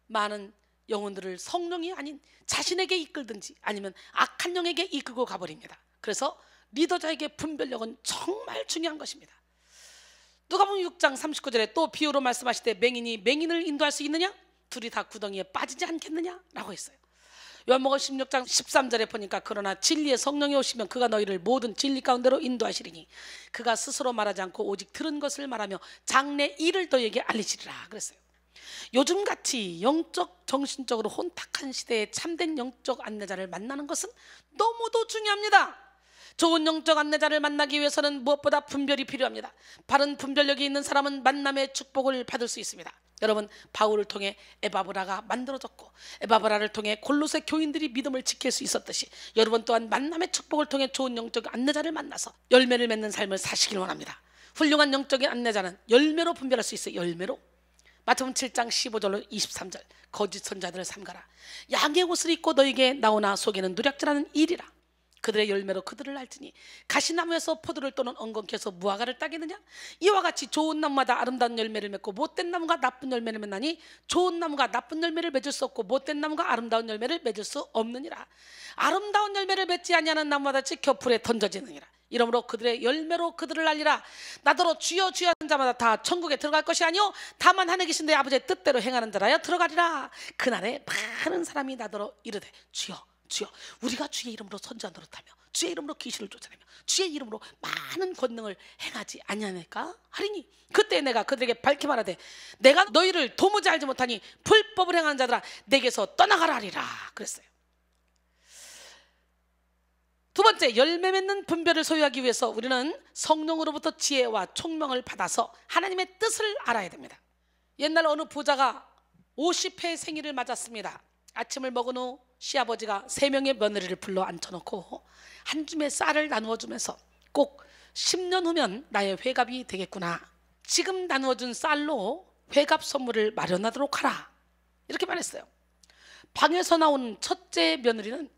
많은 영혼들을 성령이 아닌 자신에게 이끌든지 아니면 악한 영에게 이끌고 가버립니다. 그래서 리더자에게 분별력은 정말 중요한 것입니다. 누가복음 6장 39절에 또 비유로 말씀하실 때 맹인이 맹인을 인도할 수 있느냐? 둘이 다 구덩이에 빠지지 않겠느냐? 라고 했어요. 요한복음 16장 13절에 보니까 그러나 진리의 성령이 오시면 그가 너희를 모든 진리 가운데로 인도하시리니 그가 스스로 말하지 않고 오직 들은 것을 말하며 장래 일을 너희에게 알리시리라 그랬어요. 요즘같이 영적 정신적으로 혼탁한 시대에 참된 영적 안내자를 만나는 것은 너무도 중요합니다. 좋은 영적 안내자를 만나기 위해서는 무엇보다 분별이 필요합니다. 바른 분별력이 있는 사람은 만남의 축복을 받을 수 있습니다. 여러분, 바울을 통해 에바브라가 만들어졌고 에바브라를 통해 골로새 교인들이 믿음을 지킬 수 있었듯이 여러분 또한 만남의 축복을 통해 좋은 영적 안내자를 만나서 열매를 맺는 삶을 사시길 원합니다. 훌륭한 영적인 안내자는 열매로 분별할 수 있어요. 열매로. 마태복음 7장 15절로 23절 거짓 선자들을 삼가라. 양의 옷을 입고 너에게 나오나 속에는 누략질하는 일이라. 그들의 열매로 그들을 알지니 가시나무에서 포도를 또는 엉겅퀴 에서 무화과를 따겠느냐? 이와 같이 좋은 나무마다 아름다운 열매를 맺고 못된 나무가 나쁜 열매를 맺나니 좋은 나무가 나쁜 열매를 맺을 수 없고 못된 나무가 아름다운 열매를 맺을 수 없느니라. 아름다운 열매를 맺지 아니하는 나무마다 지켜 불에 던져지느니라. 이러므로 그들의 열매로 그들을 알리라. 나더러 주여 주여 하는 자마다 다 천국에 들어갈 것이 아니요 다만 하늘에 계신 내 아버지의 뜻대로 행하는 자라야 들어가리라. 그날에 많은 사람이 나더러 이르되 주여 주여 우리가 주의 이름으로 선지자 노릇하며 주의 이름으로 귀신을 쫓아내며 주의 이름으로 많은 권능을 행하지 아니하니까 하리니 그때 내가 그들에게 밝히 말하되 내가 너희를 도무지 알지 못하니 불법을 행하는 자들아 내게서 떠나가라 하리라 그랬어요. 두 번째, 열매 맺는 분별을 소유하기 위해서 우리는 성령으로부터 지혜와 총명을 받아서 하나님의 뜻을 알아야 됩니다. 옛날 어느 부자가 50회 생일을 맞았습니다. 아침을 먹은 후 시아버지가 3명의 며느리를 불러 앉혀놓고 한 줌의 쌀을 나누어 주면서 꼭 10년 후면 나의 회갑이 되겠구나. 지금 나누어준 쌀로 회갑 선물을 마련하도록 하라. 이렇게 말했어요. 방에서 나온 첫째 며느리는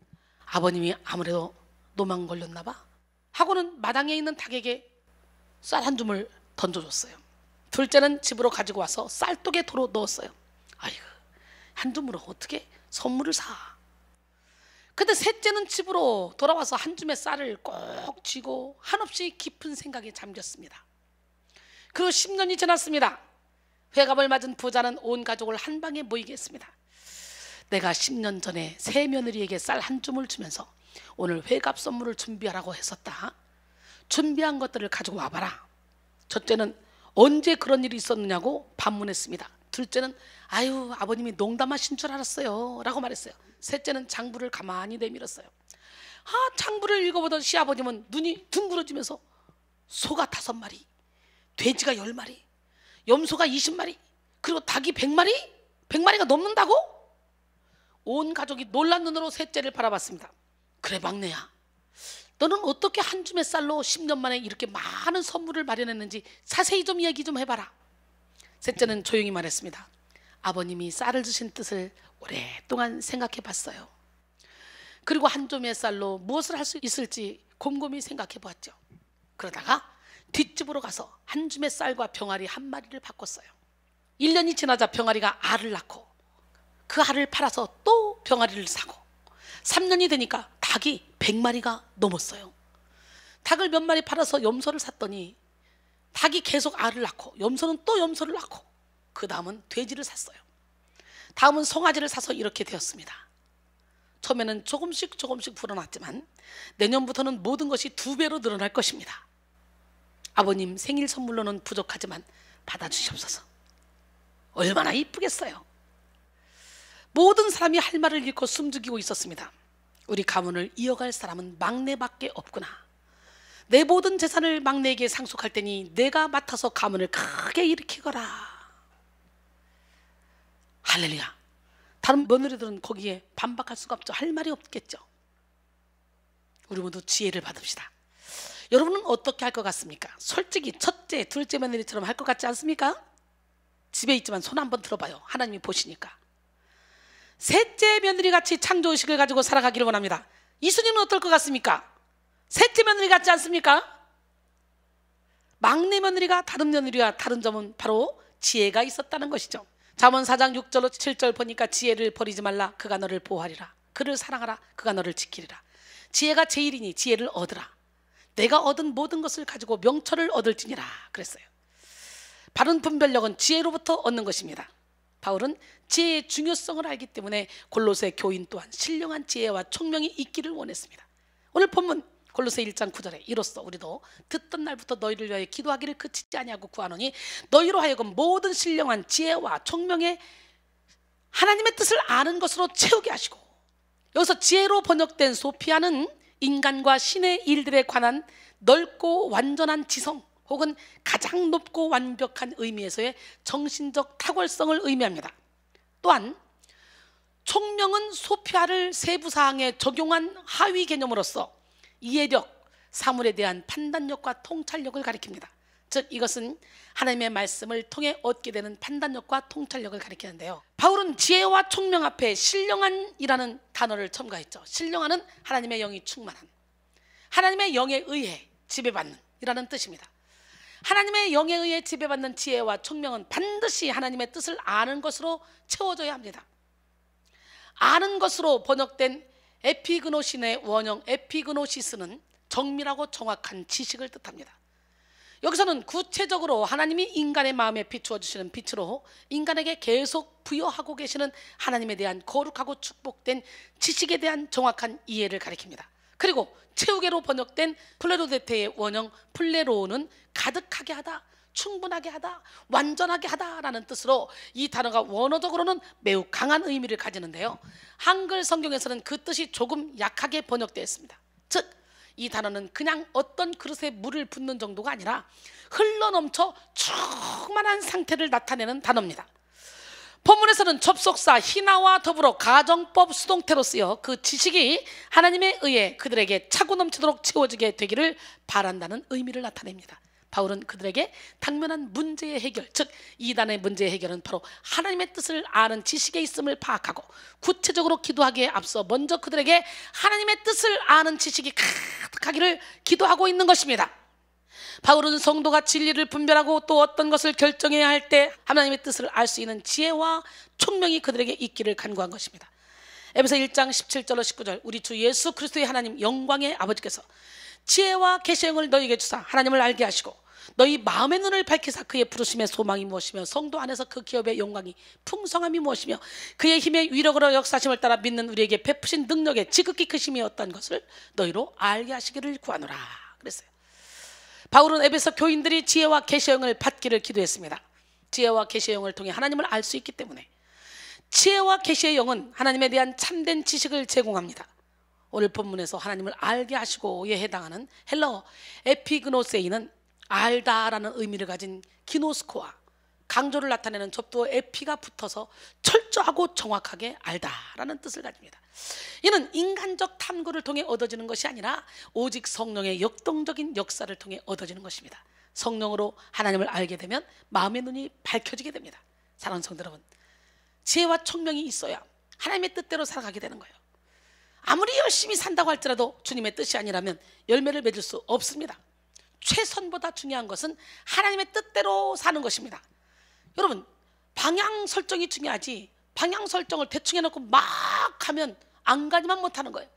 아버님이 아무래도 노망 걸렸나 봐 하고는 마당에 있는 닭에게 쌀 한 줌을 던져줬어요. 둘째는 집으로 가지고 와서 쌀독에 도로 넣었어요. 아이고, 한 줌으로 어떻게 선물을 사? 근데 셋째는 집으로 돌아와서 한 줌의 쌀을 꼭 쥐고 한없이 깊은 생각에 잠겼습니다. 그리고 10년이 지났습니다. 회갑을 맞은 부자는 온 가족을 한 방에 모이게 했습니다. 내가 10년 전에 새 며느리에게 쌀 한 줌을 주면서 오늘 회갑 선물을 준비하라고 했었다. 준비한 것들을 가지고 와봐라. 첫째는 언제 그런 일이 있었느냐고 반문했습니다. 둘째는 아유 아버님이 농담하신 줄 알았어요 라고 말했어요. 셋째는 장부를 가만히 내밀었어요. 장부를 읽어보던 시아버님은 눈이 둥그러지면서 소가 5마리, 돼지가 10마리, 염소가 20마리, 그리고 닭이 100마리? 100마리가 넘는다고? 온 가족이 놀란 눈으로 셋째를 바라봤습니다. 그래 막내야, 너는 어떻게 한 줌의 쌀로 10년 만에 이렇게 많은 선물을 마련했는지 자세히 좀 이야기 좀 해봐라. 셋째는 조용히 말했습니다. 아버님이 쌀을 주신 뜻을 오랫동안 생각해 봤어요. 그리고 한 줌의 쌀로 무엇을 할 수 있을지 곰곰이 생각해 보았죠. 그러다가 뒷집으로 가서 한 줌의 쌀과 병아리 한 마리를 바꿨어요. 1년이 지나자 병아리가 알을 낳고 그 알을 팔아서 또 병아리를 사고 3년이 되니까 닭이 100마리가 넘었어요. 닭을 몇 마리 팔아서 염소를 샀더니 닭이 계속 알을 낳고 염소는 또 염소를 낳고 그 다음은 돼지를 샀어요. 다음은 송아지를 사서 이렇게 되었습니다. 처음에는 조금씩 불어났지만 내년부터는 모든 것이 2배로 늘어날 것입니다. 아버님 생일 선물로는 부족하지만 받아주시옵소서. 얼마나 이쁘겠어요. 모든 사람이 할 말을 잃고 숨죽이고 있었습니다. 우리 가문을 이어갈 사람은 막내밖에 없구나. 내 모든 재산을 막내에게 상속할 테니 내가 맡아서 가문을 크게 일으키거라. 할렐루야. 다른 며느리들은 거기에 반박할 수가 없죠. 할 말이 없겠죠. 우리 모두 지혜를 받읍시다. 여러분은 어떻게 할 것 같습니까? 솔직히 첫째, 둘째 며느리처럼 할 것 같지 않습니까? 집에 있지만 손 한번 들어봐요. 하나님이 보시니까. 셋째 며느리같이 창조의식을 가지고 살아가기를 원합니다. 이순이는 어떨 것 같습니까? 셋째 며느리 같지 않습니까? 막내 며느리가 다른 며느리와 다른 점은 바로 지혜가 있었다는 것이죠. 잠언 4장 6절로 7절 보니까 지혜를 버리지 말라. 그가 너를 보호하리라. 그를 사랑하라. 그가 너를 지키리라. 지혜가 제일이니 지혜를 얻으라. 내가 얻은 모든 것을 가지고 명철을 얻을지니라 그랬어요. 바른 분별력은 지혜로부터 얻는 것입니다. 바울은 지혜의 중요성을 알기 때문에 골로새 교인 또한 신령한 지혜와 총명이 있기를 원했습니다. 오늘 본문 골로새 1장 9절에 이로써 우리도 듣던 날부터 너희를 위하여 기도하기를 그치지 아니하고 구하노니 너희로 하여금 모든 신령한 지혜와 총명의 하나님의 뜻을 아는 것으로 채우게 하시고, 여기서 지혜로 번역된 소피아는 인간과 신의 일들에 관한 넓고 완전한 지성 혹은 가장 높고 완벽한 의미에서의 정신적 탁월성을 의미합니다. 또한 총명은 소피아를 세부사항에 적용한 하위 개념으로서 이해력, 사물에 대한 판단력과 통찰력을 가리킵니다. 즉 이것은 하나님의 말씀을 통해 얻게 되는 판단력과 통찰력을 가리키는데요. 바울은 지혜와 총명 앞에 신령한이라는 단어를 첨가했죠. 신령한은 하나님의 영이 충만한, 하나님의 영에 의해 지배받는 이라는 뜻입니다. 하나님의 영에 의해 지배받는 지혜와 총명은 반드시 하나님의 뜻을 아는 것으로 채워져야 합니다. 아는 것으로 번역된 에피그노신의 원형 에피그노시스는 정밀하고 정확한 지식을 뜻합니다. 여기서는 구체적으로 하나님이 인간의 마음에 비추어 주시는 빛으로 인간에게 계속 부여하고 계시는 하나님에 대한 거룩하고 축복된 지식에 대한 정확한 이해를 가리킵니다. 그리고 채우개로 번역된 플레로데테의 원형 플레로는 가득하게 하다, 충분하게 하다, 완전하게 하다라는 뜻으로 이 단어가 원어적으로는 매우 강한 의미를 가지는데요. 한글 성경에서는 그 뜻이 조금 약하게 번역되어 있습니다. 즉 이 단어는 그냥 어떤 그릇에 물을 붓는 정도가 아니라 흘러넘쳐 충만한 상태를 나타내는 단어입니다. 본문에서는 접속사 히나와 더불어 가정법 수동태로 쓰여 그 지식이 하나님에 의해 그들에게 차고 넘치도록 채워지게 되기를 바란다는 의미를 나타냅니다. 바울은 그들에게 당면한 문제의 해결, 즉 이단의 문제의 해결은 바로 하나님의 뜻을 아는 지식에 있음을 파악하고 구체적으로 기도하기에 앞서 먼저 그들에게 하나님의 뜻을 아는 지식이 가득하기를 기도하고 있는 것입니다. 바울은 성도가 진리를 분별하고 또 어떤 것을 결정해야 할 때 하나님의 뜻을 알 수 있는 지혜와 총명이 그들에게 있기를 간구한 것입니다. 에베소 1장 17절로 19절 우리 주 예수 그리스도의 하나님 영광의 아버지께서 지혜와 계시형을 너희에게 주사 하나님을 알게 하시고 너희 마음의 눈을 밝히사 그의 부르심의 소망이 무엇이며 성도 안에서 그 기업의 영광이 풍성함이 무엇이며 그의 힘의 위력으로 역사심을 따라 믿는 우리에게 베푸신 능력의 지극히 크심이 어떤 것을 너희로 알게 하시기를 구하노라 그랬어요. 바울은 에베소 교인들이 지혜와 계시형을 받기를 기도했습니다. 지혜와 계시의 영을 통해 하나님을 알 수 있기 때문에 지혜와 계시의 영은 하나님에 대한 참된 지식을 제공합니다. 오늘 본문에서 하나님을 알게 하시고에 해당하는 헬라어 에피그노세이는 알다라는 의미를 가진 기노스코와 강조를 나타내는 접두어 에피가 붙어서 철저하고 정확하게 알다라는 뜻을 가집니다. 이는 인간적 탐구를 통해 얻어지는 것이 아니라 오직 성령의 역동적인 역사를 통해 얻어지는 것입니다. 성령으로 하나님을 알게 되면 마음의 눈이 밝혀지게 됩니다. 사랑하는 성도 여러분, 지혜와 총명이 있어야 하나님의 뜻대로 살아가게 되는 거예요. 아무리 열심히 산다고 할지라도 주님의 뜻이 아니라면 열매를 맺을 수 없습니다. 최선보다 중요한 것은 하나님의 뜻대로 사는 것입니다. 여러분, 방향 설정이 중요하지 방향 설정을 대충 해놓고 막 하면 안 가지만 못하는 거예요.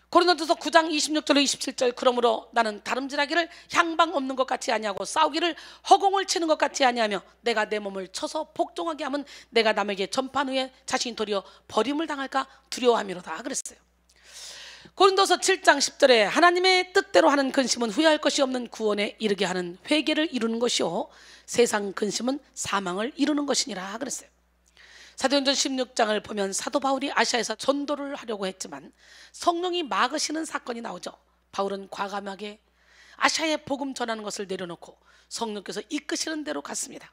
고린도전서 9장 26절로 27절, 그러므로 나는 다름질하기를 향방 없는 것 같이 아니하고 싸우기를 허공을 치는 것 같이 아니하며 내가 내 몸을 쳐서 복종하게 하면 내가 남에게 전파한 후에 자신이 도리어 버림을 당할까 두려워함이로다 그랬어요. 고린도서 7장 10절에 하나님의 뜻대로 하는 근심은 후회할 것이 없는 구원에 이르게 하는 회개를 이루는 것이요 세상 근심은 사망을 이루는 것이니라 그랬어요. 사도행전 16장을 보면 사도 바울이 아시아에서 전도를 하려고 했지만 성령이 막으시는 사건이 나오죠. 바울은 과감하게 아시아에 복음 전하는 것을 내려놓고 성령께서 이끄시는 대로 갔습니다.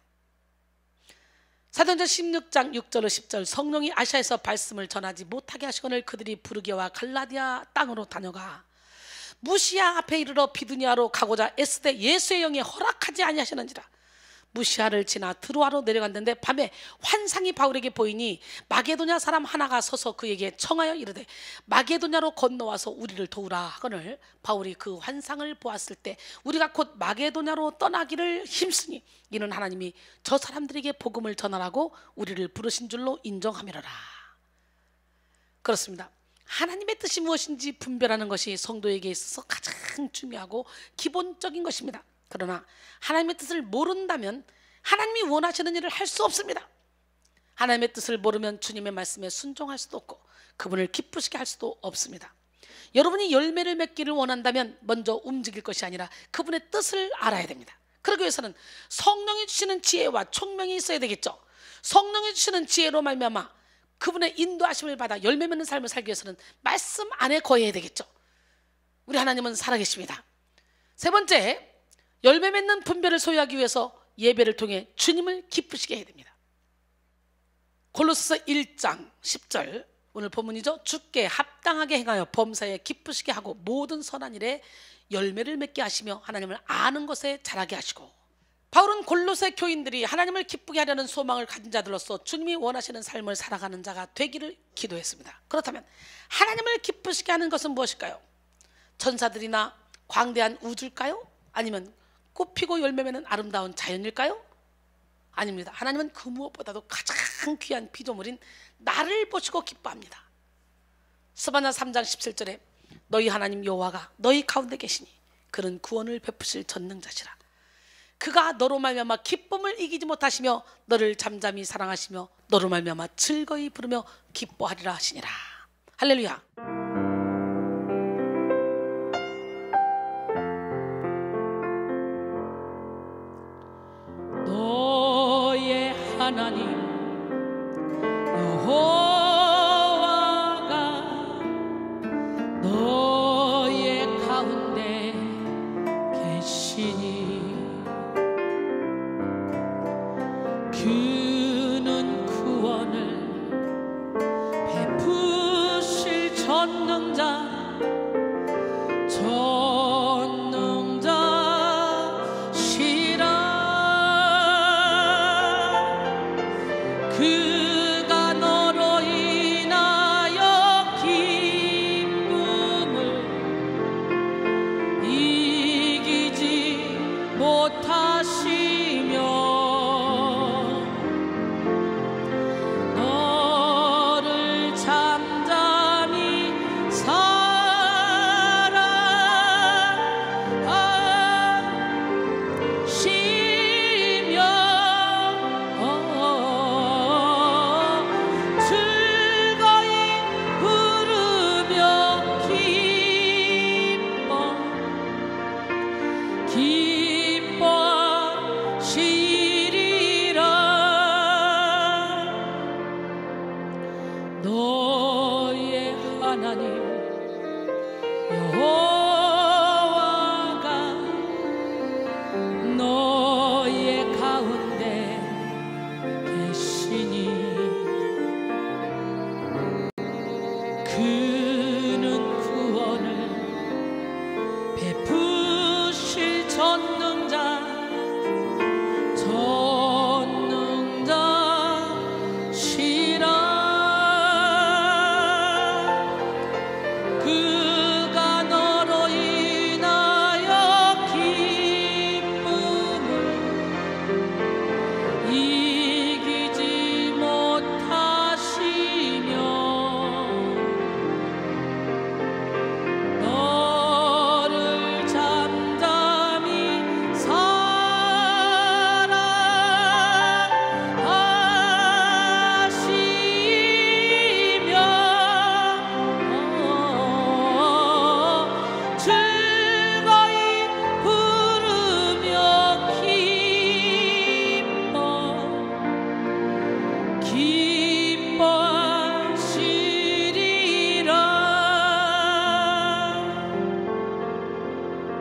사도행전 16장 6절로 10절, 성령이 아시아에서 말씀을 전하지 못하게 하시거늘 그들이 부르기아와 갈라디아 땅으로 다녀가 무시아 앞에 이르러 비두니아로 가고자 애쓰되 예수의 영이 허락하지 아니하시는지라. 무시아를 지나 드로아로 내려갔는데 밤에 환상이 바울에게 보이니 마게도냐 사람 하나가 서서 그에게 청하여 이르되 마게도냐로 건너와서 우리를 도우라 하거늘 바울이 그 환상을 보았을 때 우리가 곧 마게도냐로 떠나기를 힘쓰니 이는 하나님이 저 사람들에게 복음을 전하라고 우리를 부르신 줄로 인정하미로라. 그렇습니다. 하나님의 뜻이 무엇인지 분별하는 것이 성도에게 있어서 가장 중요하고 기본적인 것입니다. 그러나 하나님의 뜻을 모른다면 하나님이 원하시는 일을 할 수 없습니다. 하나님의 뜻을 모르면 주님의 말씀에 순종할 수도 없고 그분을 기쁘시게 할 수도 없습니다. 여러분이 열매를 맺기를 원한다면 먼저 움직일 것이 아니라 그분의 뜻을 알아야 됩니다. 그러기 위해서는 성령이 주시는 지혜와 총명이 있어야 되겠죠. 성령이 주시는 지혜로 말미암아 그분의 인도하심을 받아 열매 맺는 삶을 살기 위해서는 말씀 안에 거해야 되겠죠. 우리 하나님은 살아계십니다. 세 번째, 열매 맺는 분별을 소유하기 위해서 예배를 통해 주님을 기쁘시게 해야 됩니다. 골로새서 1장 10절, 오늘 본문이죠. 주께 합당하게 행하여 범사에 기쁘시게 하고 모든 선한 일에 열매를 맺게 하시며 하나님을 아는 것에 자라게 하시고. 바울은 골로새 교인들이 하나님을 기쁘게 하려는 소망을 가진 자들로서 주님이 원하시는 삶을 살아가는 자가 되기를 기도했습니다. 그렇다면 하나님을 기쁘시게 하는 것은 무엇일까요? 천사들이나 광대한 우주일까요? 아니면 꽃피고 열매 맺는 아름다운 자연일까요? 아닙니다. 하나님은 그 무엇보다도 가장 귀한 피조물인 나를 보시고 기뻐합니다. 스바냐 3장 17절에 너희 하나님 여호와가 너희 가운데 계시니 그는 구원을 베푸실 전능자시라. 그가 너로 말미암아 기쁨을 이기지 못하시며 너를 잠잠히 사랑하시며 너로 말미암아 즐거이 부르며 기뻐하리라 하시니라. 할렐루야. 하나님 여호와가 너의 가운데 계시니 그는 구원을 베푸실 전능자시라. 그가 너로 인하여 기쁨을 이기지 못하시며 너를 잠잠히 너의 하나님 여호와가 너의 가운데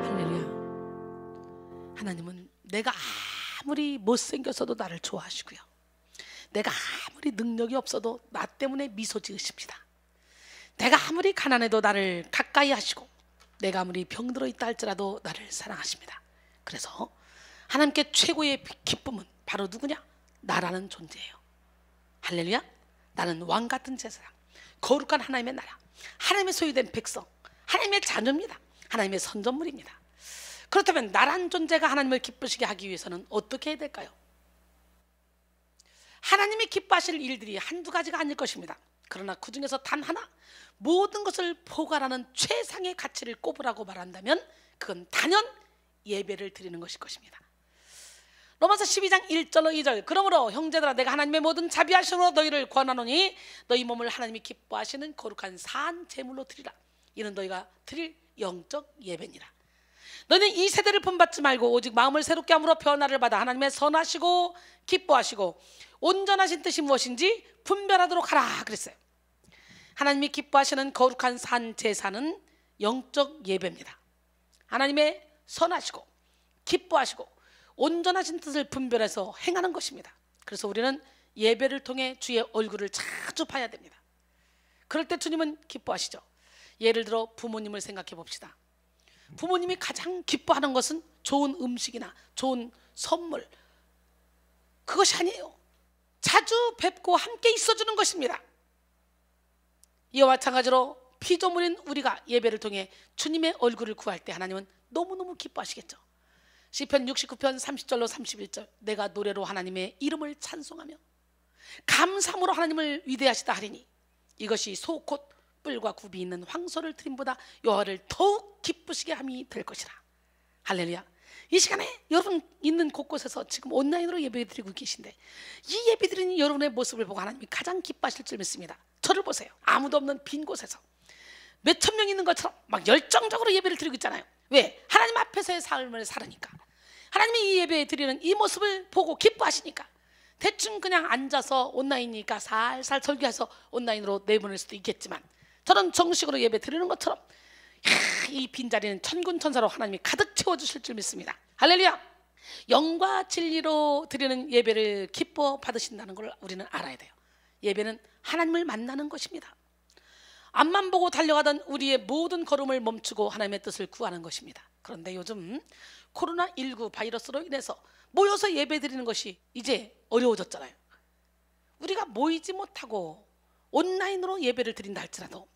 할렐루야. 하나님은 내가 아무리 못생겨서도 나를 좋아하시고요, 내가 아무리 능력이 없어도 나 때문에 미소 지으십니다. 내가 아무리 가난해도 나를 가까이 하시고, 내가 아무리 병들어 있다 할지라도 나를 사랑하십니다. 그래서 하나님께 최고의 기쁨은 바로 누구냐? 나라는 존재예요. 할렐루야. 나는 왕같은 제사장, 거룩한 하나님의 나라, 하나님의 소유된 백성, 하나님의 자녀입니다. 하나님의 선전물입니다. 그렇다면 나란 존재가 하나님을 기쁘시게 하기 위해서는 어떻게 해야 될까요? 하나님이 기뻐하실 일들이 한두 가지가 아닐 것입니다. 그러나 그 중에서 단 하나, 모든 것을 포괄하는 최상의 가치를 꼽으라고 말한다면 그건 단연 예배를 드리는 것일 것입니다. 로마서 12장 1절로 2절, 그러므로 형제들아 내가 하나님의 모든 자비하심으로 너희를 권하노니 너희 몸을 하나님이 기뻐하시는 거룩한 산 제물로 드리라. 이는 너희가 드릴 영적 예배니라. 너희는 이 세대를 본받지 말고 오직 마음을 새롭게 함으로 변화를 받아 하나님의 선하시고 기뻐하시고 온전하신 뜻이 무엇인지 분별하도록 하라 그랬어요. 하나님이 기뻐하시는 거룩한 산 제사는 영적 예배입니다. 하나님의 선하시고 기뻐하시고 온전하신 뜻을 분별해서 행하는 것입니다. 그래서 우리는 예배를 통해 주의 얼굴을 자주 봐야 됩니다. 그럴 때 주님은 기뻐하시죠. 예를 들어 부모님을 생각해 봅시다. 부모님이 가장 기뻐하는 것은 좋은 음식이나 좋은 선물, 그것이 아니에요. 자주 뵙고 함께 있어주는 것입니다. 이와 마찬가지로 피조물인 우리가 예배를 통해 주님의 얼굴을 구할 때 하나님은 너무너무 기뻐하시겠죠. 시편 69편 30절로 31절, 내가 노래로 하나님의 이름을 찬송하며 감사함으로 하나님을 위대하시다 하리니 이것이 소 곧 뿔과 굽이 있는 황소를 드림보다 여호와를 더욱 기쁘시게 함이 될 것이라. 할렐루야. 이 시간에 여러분 있는 곳곳에서 지금 온라인으로 예배드리고 계신데 이 예배드리는 여러분의 모습을 보고 하나님이 가장 기뻐하실 줄 믿습니다. 저를 보세요. 아무도 없는 빈 곳에서 몇천 명 있는 것처럼 막 열정적으로 예배를 드리고 있잖아요. 왜? 하나님 앞에서의 삶을 살으니까. 하나님이 이 예배 드리는 이 모습을 보고 기뻐하시니까. 대충 그냥 앉아서 온라인이니까 살살 설교해서 온라인으로 내보낼 수도 있겠지만 저는 정식으로 예배 드리는 것처럼 이 빈자리는 천군천사로 하나님이 가득 채워주실 줄 믿습니다. 할렐루야. 영과 진리로 드리는 예배를 기뻐 받으신다는 걸 우리는 알아야 돼요. 예배는 하나님을 만나는 것입니다. 앞만 보고 달려가던 우리의 모든 걸음을 멈추고 하나님의 뜻을 구하는 것입니다. 그런데 요즘 코로나19 바이러스로 인해서 모여서 예배 드리는 것이 이제 어려워졌잖아요. 우리가 모이지 못하고 온라인으로 예배를 드린다 할지라도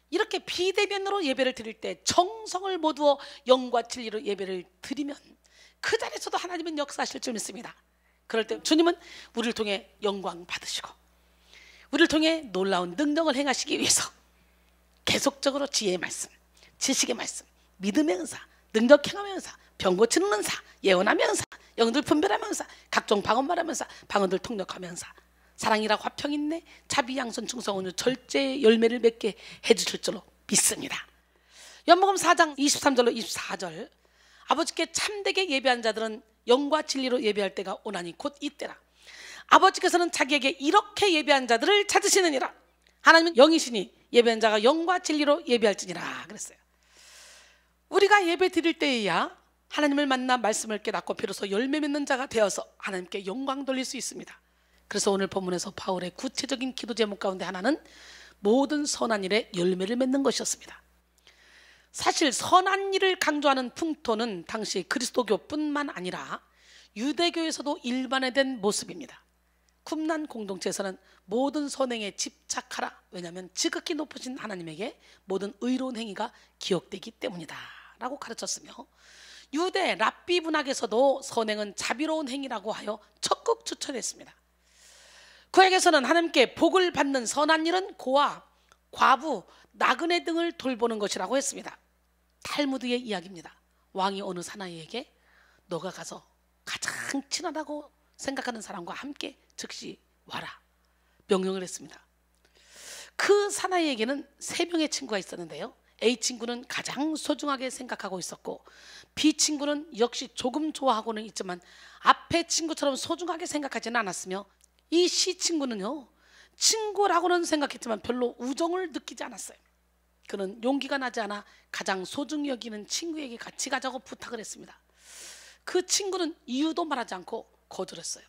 이렇게 비대면으로 예배를 드릴 때 정성을 모두어 영과 진리로 예배를 드리면 그 자리에서도 하나님은 역사하실 줄 믿습니다. 그럴 때 주님은 우리를 통해 영광 받으시고 우리를 통해 놀라운 능력을 행하시기 위해서 계속적으로 지혜의 말씀, 지식의 말씀, 믿음의 은사, 능력 행함의 은사, 병 고치는 은사, 예언하며 은사, 영들 분별하며 은사, 각종 방언 말하며 은사, 방언들 통역하며 은사, 사랑이라 화평 인내, 자비 양선 충성 온유 절제의 열매를 맺게 해주실 줄로 믿습니다. 요한복음 4장 23절로 24절, 아버지께 참되게 예배한 자들은 영과 진리로 예배할 때가 오나니 곧 이때라. 아버지께서는 자기에게 이렇게 예배한 자들을 찾으시느니라. 하나님은 영이시니 예배한 자가 영과 진리로 예배할지니라 그랬어요. 우리가 예배 드릴 때에야 하나님을 만나 말씀을 깨닫고 비로소 열매 맺는 자가 되어서 하나님께 영광 돌릴 수 있습니다. 그래서 오늘 본문에서 바울의 구체적인 기도 제목 가운데 하나는 모든 선한 일에 열매를 맺는 것이었습니다. 사실 선한 일을 강조하는 풍토는 당시 그리스도교뿐만 아니라 유대교에서도 일반화된 모습입니다. 쿰난 공동체에서는 모든 선행에 집착하라. 왜냐하면 지극히 높으신 하나님에게 모든 의로운 행위가 기억되기 때문이다 라고 가르쳤으며, 유대 랍비 문학에서도 선행은 자비로운 행위라고 하여 적극 추천했습니다. 구약에서는 하나님께 복을 받는 선한 일은 고아, 과부, 나그네 등을 돌보는 것이라고 했습니다. 탈무드의 이야기입니다. 왕이 어느 사나이에게 너가 가서 가장 친하다고 생각하는 사람과 함께 즉시 와라 명령을 했습니다. 그 사나이에게는 3명의 친구가 있었는데요, A 친구는 가장 소중하게 생각하고 있었고 B 친구는 역시 조금 좋아하고는 있지만 앞에 친구처럼 소중하게 생각하지는 않았으며, 이 C 친구는요 친구라고는 생각했지만 별로 우정을 느끼지 않았어요. 그는 용기가 나지 않아 가장 소중히 여기는 친구에게 같이 가자고 부탁을 했습니다. 그 친구는 이유도 말하지 않고 거절했어요.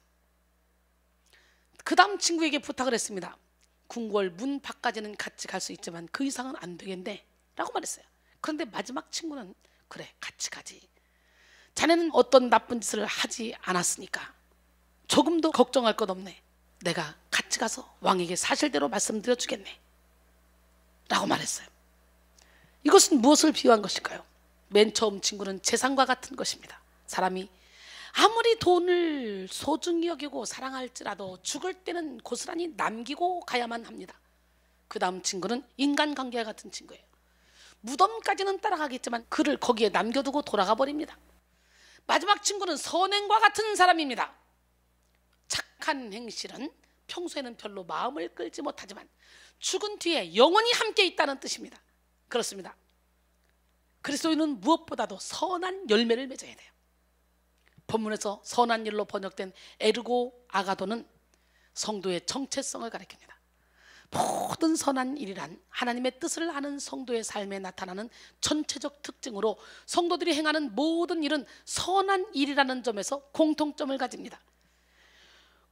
그 다음 친구에게 부탁을 했습니다. 궁궐 문 밖까지는 같이 갈 수 있지만 그 이상은 안 되겠네 라고 말했어요. 그런데 마지막 친구는 그래 같이 가지. 자네는 어떤 나쁜 짓을 하지 않았으니까 조금도 걱정할 것 없네. 내가 같이 가서 왕에게 사실대로 말씀드려 주겠네 라고 말했어요. 이것은 무엇을 비유한 것일까요? 맨 처음 친구는 재산과 같은 것입니다. 사람이 아무리 돈을 소중히 여기고 사랑할지라도 죽을 때는 고스란히 남기고 가야만 합니다. 그 다음 친구는 인간관계와 같은 친구예요. 무덤까지는 따라가겠지만 그를 거기에 남겨두고 돌아가 버립니다. 마지막 친구는 선행과 같은 사람입니다. 착한 행실은 평소에는 별로 마음을 끌지 못하지만 죽은 뒤에 영원히 함께 있다는 뜻입니다. 그렇습니다. 그리스도인은 무엇보다도 선한 열매를 맺어야 돼요. 본문에서 선한 일로 번역된 에르고 아가도는 성도의 정체성을 가리킵니다. 모든 선한 일이란 하나님의 뜻을 아는 성도의 삶에 나타나는 전체적 특징으로 성도들이 행하는 모든 일은 선한 일이라는 점에서 공통점을 가집니다.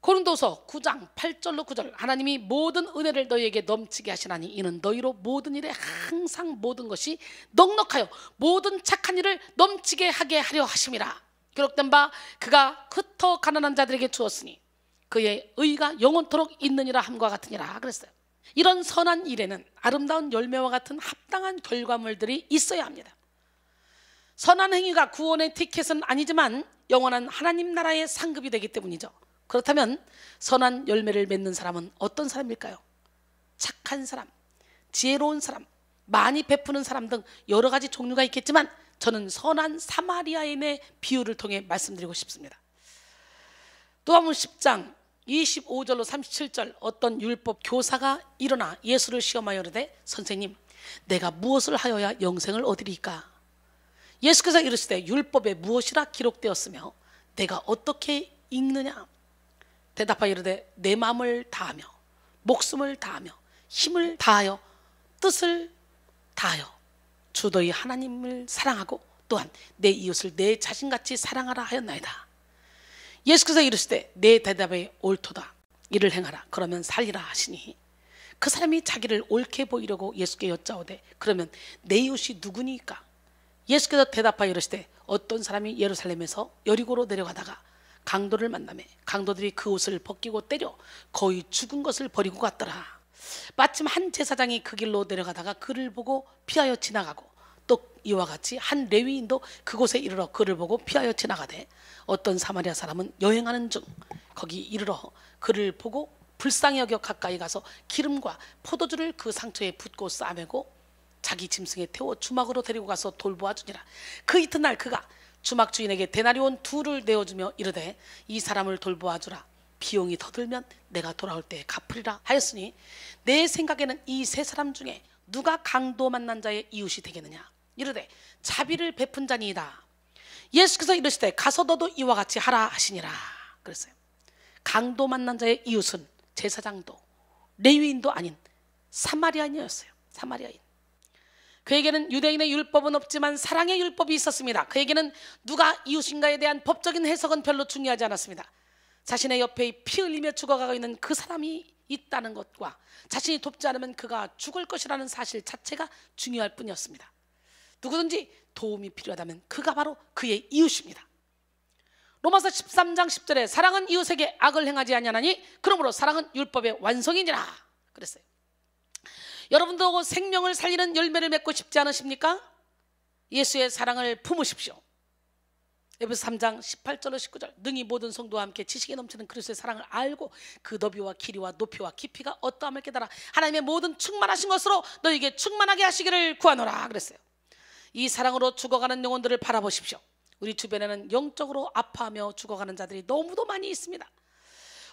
고린도서 9장 8절로 9절, 하나님이 모든 은혜를 너희에게 넘치게 하시나니 이는 너희로 모든 일에 항상 모든 것이 넉넉하여 모든 착한 일을 넘치게 하게 하려 하심이라. 기록된 바 그가 흩어 가난한 자들에게 주었으니 그의 의가 영원토록 있느니라 함과 같으니라 그랬어요. 이런 선한 일에는 아름다운 열매와 같은 합당한 결과물들이 있어야 합니다. 선한 행위가 구원의 티켓은 아니지만 영원한 하나님 나라의 상급이 되기 때문이죠. 그렇다면 선한 열매를 맺는 사람은 어떤 사람일까요? 착한 사람, 지혜로운 사람, 많이 베푸는 사람 등 여러 가지 종류가 있겠지만 저는 선한 사마리아인의 비유를 통해 말씀드리고 싶습니다. 누가복음 10장 25절로 37절, 어떤 율법 교사가 일어나 예수를 시험하여 이르되 선생님, 내가 무엇을 하여야 영생을 얻으리까? 예수께서 이르시되 율법에 무엇이라 기록되었으며 내가 어떻게 읽느냐? 대답하여 이르되 내 마음을 다하며 목숨을 다하며 힘을 다하여 뜻을 다하여 주 너희 하나님을 사랑하고 또한 내 이웃을 내 자신같이 사랑하라 하였나이다. 예수께서 이르시되 내 대답에 옳도다. 이를 행하라. 그러면 살리라 하시니 그 사람이 자기를 옳게 보이려고 예수께 여짜오되 그러면 내 이웃이 누구니까? 예수께서 대답하여 이르시되 어떤 사람이 예루살렘에서 여리고로 내려가다가 강도를 만나매 강도들이 그 옷을 벗기고 때려 거의 죽은 것을 버리고 갔더라. 마침 한 제사장이 그 길로 내려가다가 그를 보고 피하여 지나가고 또 이와 같이 한 레위인도 그곳에 이르러 그를 보고 피하여 지나가되 어떤 사마리아 사람은 여행하는 중 거기 이르러 그를 보고 불쌍히 여겨 가까이 가서 기름과 포도주를 그 상처에 붓고 싸매고 자기 짐승에 태워 주막으로 데리고 가서 돌보아 주니라. 그 이튿날 그가 주막 주인에게 데나리온 2를 내어주며 이르되 이 사람을 돌보아 주라. 비용이 더 들면 내가 돌아올 때 갚으리라 하였으니 내 생각에는 이 세 사람 중에 누가 강도 만난 자의 이웃이 되겠느냐? 이르되 자비를 베푼 자니이다. 예수께서 이르시되 가서 너도 이와 같이 하라 하시니라 그랬어요. 강도 만난 자의 이웃은 제사장도 레위인도 아닌 사마리아인이었어요. 사마리아인. 그에게는 유대인의 율법은 없지만 사랑의 율법이 있었습니다. 그에게는 누가 이웃인가에 대한 법적인 해석은 별로 중요하지 않았습니다. 자신의 옆에 피 흘리며 죽어가고 있는 그 사람이 있다는 것과 자신이 돕지 않으면 그가 죽을 것이라는 사실 자체가 중요할 뿐이었습니다. 누구든지 도움이 필요하다면 그가 바로 그의 이웃입니다. 로마서 13장 10절에 사랑은 이웃에게 악을 행하지 아니하나니 그러므로 사랑은 율법의 완성이니라 그랬어요. 여러분도 생명을 살리는 열매를 맺고 싶지 않으십니까? 예수의 사랑을 품으십시오. 에베소 3장 18절로 19절, 능히 모든 성도와 함께 지식에 넘치는 그리스도의 사랑을 알고 그 너비와 길이와 높이와 깊이가 어떠함을 깨달아 하나님의 모든 충만하신 것으로 너에게 충만하게 하시기를 구하노라 그랬어요. 이 사랑으로 죽어가는 영혼들을 바라보십시오. 우리 주변에는 영적으로 아파하며 죽어가는 자들이 너무도 많이 있습니다.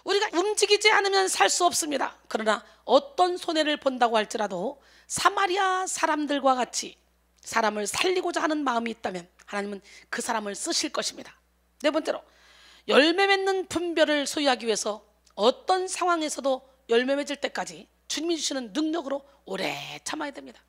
우리가 움직이지 않으면 살 수 없습니다. 그러나 어떤 손해를 본다고 할지라도 사마리아 사람들과 같이 사람을 살리고자 하는 마음이 있다면 하나님은 그 사람을 쓰실 것입니다. 네 번째로, 열매 맺는 분별을 소유하기 위해서 어떤 상황에서도 열매 맺을 때까지 주님이 주시는 능력으로 오래 참아야 됩니다.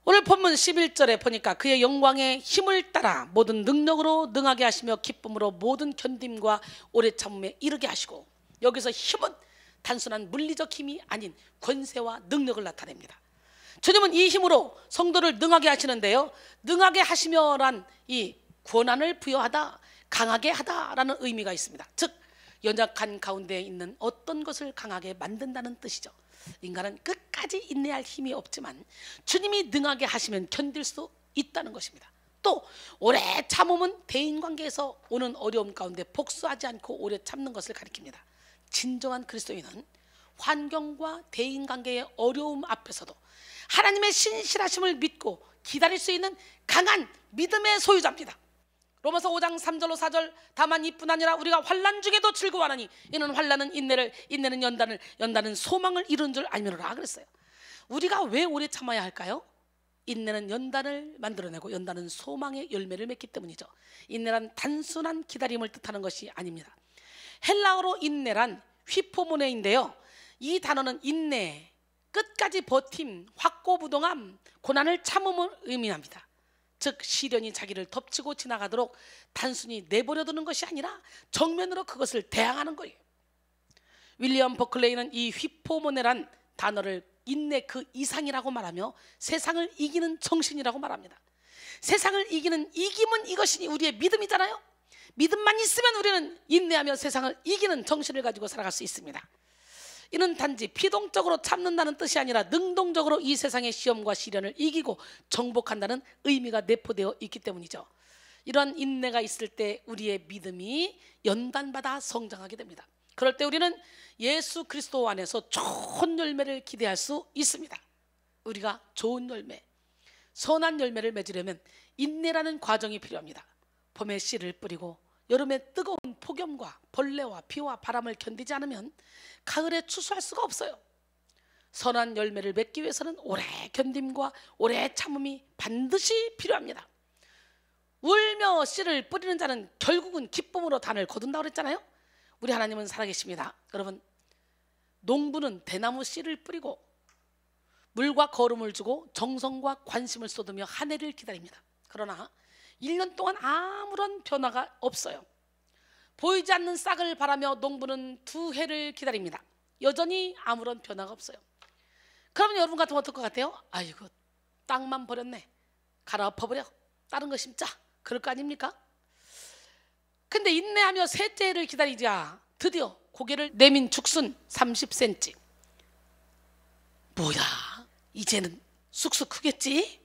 오늘 본문 11절에 보니까 그의 영광의 힘을 따라 모든 능력으로 능하게 하시며 기쁨으로 모든 견딤과 오래 참음에 이르게 하시고, 여기서 힘은 단순한 물리적 힘이 아닌 권세와 능력을 나타냅니다. 주님은 이 힘으로 성도를 능하게 하시는데요, 능하게 하시며란 이 권한을 부여하다, 강하게 하다라는 의미가 있습니다. 즉 연약한 가운데 있는 어떤 것을 강하게 만든다는 뜻이죠. 인간은 끝까지 인내할 힘이 없지만 주님이 능하게 하시면 견딜 수 있다는 것입니다. 또 오래 참음은 대인관계에서 오는 어려움 가운데 복수하지 않고 오래 참는 것을 가리킵니다. 진정한 그리스도인은 환경과 대인관계의 어려움 앞에서도 하나님의 신실하심을 믿고 기다릴 수 있는 강한 믿음의 소유자입니다. 로마서 5장 3절로 4절, 다만 이뿐 아니라 우리가 환난 중에도 즐거워하나니 이는 환난은 인내를, 인내는 연단을, 연단은 소망을 이루는 줄 알미노라 그랬어요. 우리가 왜 오래 참아야 할까요? 인내는 연단을 만들어내고 연단은 소망의 열매를 맺기 때문이죠. 인내란 단순한 기다림을 뜻하는 것이 아닙니다. 헬라어로 인내란 휘포모네인데요, 이 단어는 인내, 끝까지 버팀, 확고부동함, 고난을 참음을 의미합니다. 즉 시련이 자기를 덮치고 지나가도록 단순히 내버려두는 것이 아니라 정면으로 그것을 대항하는 거예요. 윌리엄 버클레이는 이 휘포모네란 단어를 인내 그 이상이라고 말하며 세상을 이기는 정신이라고 말합니다. 세상을 이기는 이김은 이것이 우리의 믿음이잖아요. 믿음만 있으면 우리는 인내하며 세상을 이기는 정신을 가지고 살아갈 수 있습니다. 이는 단지 피동적으로 참는다는 뜻이 아니라 능동적으로 이 세상의 시험과 시련을 이기고 정복한다는 의미가 내포되어 있기 때문이죠. 이러한 인내가 있을 때 우리의 믿음이 연단받아 성장하게 됩니다. 그럴 때 우리는 예수 그리스도 안에서 좋은 열매를 기대할 수 있습니다. 우리가 좋은 열매, 선한 열매를 맺으려면 인내라는 과정이 필요합니다. 봄에 씨를 뿌리고 여름에 뜨거운 폭염과 벌레와 비와 바람을 견디지 않으면 가을에 추수할 수가 없어요. 선한 열매를 맺기 위해서는 오래 견딤과 오래 참음이 반드시 필요합니다. 울며 씨를 뿌리는 자는 결국은 기쁨으로 단을 거둔다고 그랬잖아요. 우리 하나님은 살아계십니다. 여러분, 농부는 대나무 씨를 뿌리고 물과 거름을 주고 정성과 관심을 쏟으며 한 해를 기다립니다. 그러나 1년 동안 아무런 변화가 없어요. 보이지 않는 싹을 바라며 농부는 2해를 기다립니다. 여전히 아무런 변화가 없어요. 그러면 여러분 같으면 어떨 것 같아요? 아이고, 땅만 버렸네, 갈아엎어버려, 다른 거 심자, 그럴 거 아닙니까? 근데 인내하며 3째 해를 기다리자 드디어 고개를 내민 죽순 30cm. 뭐야, 이제는 쑥쑥 크겠지?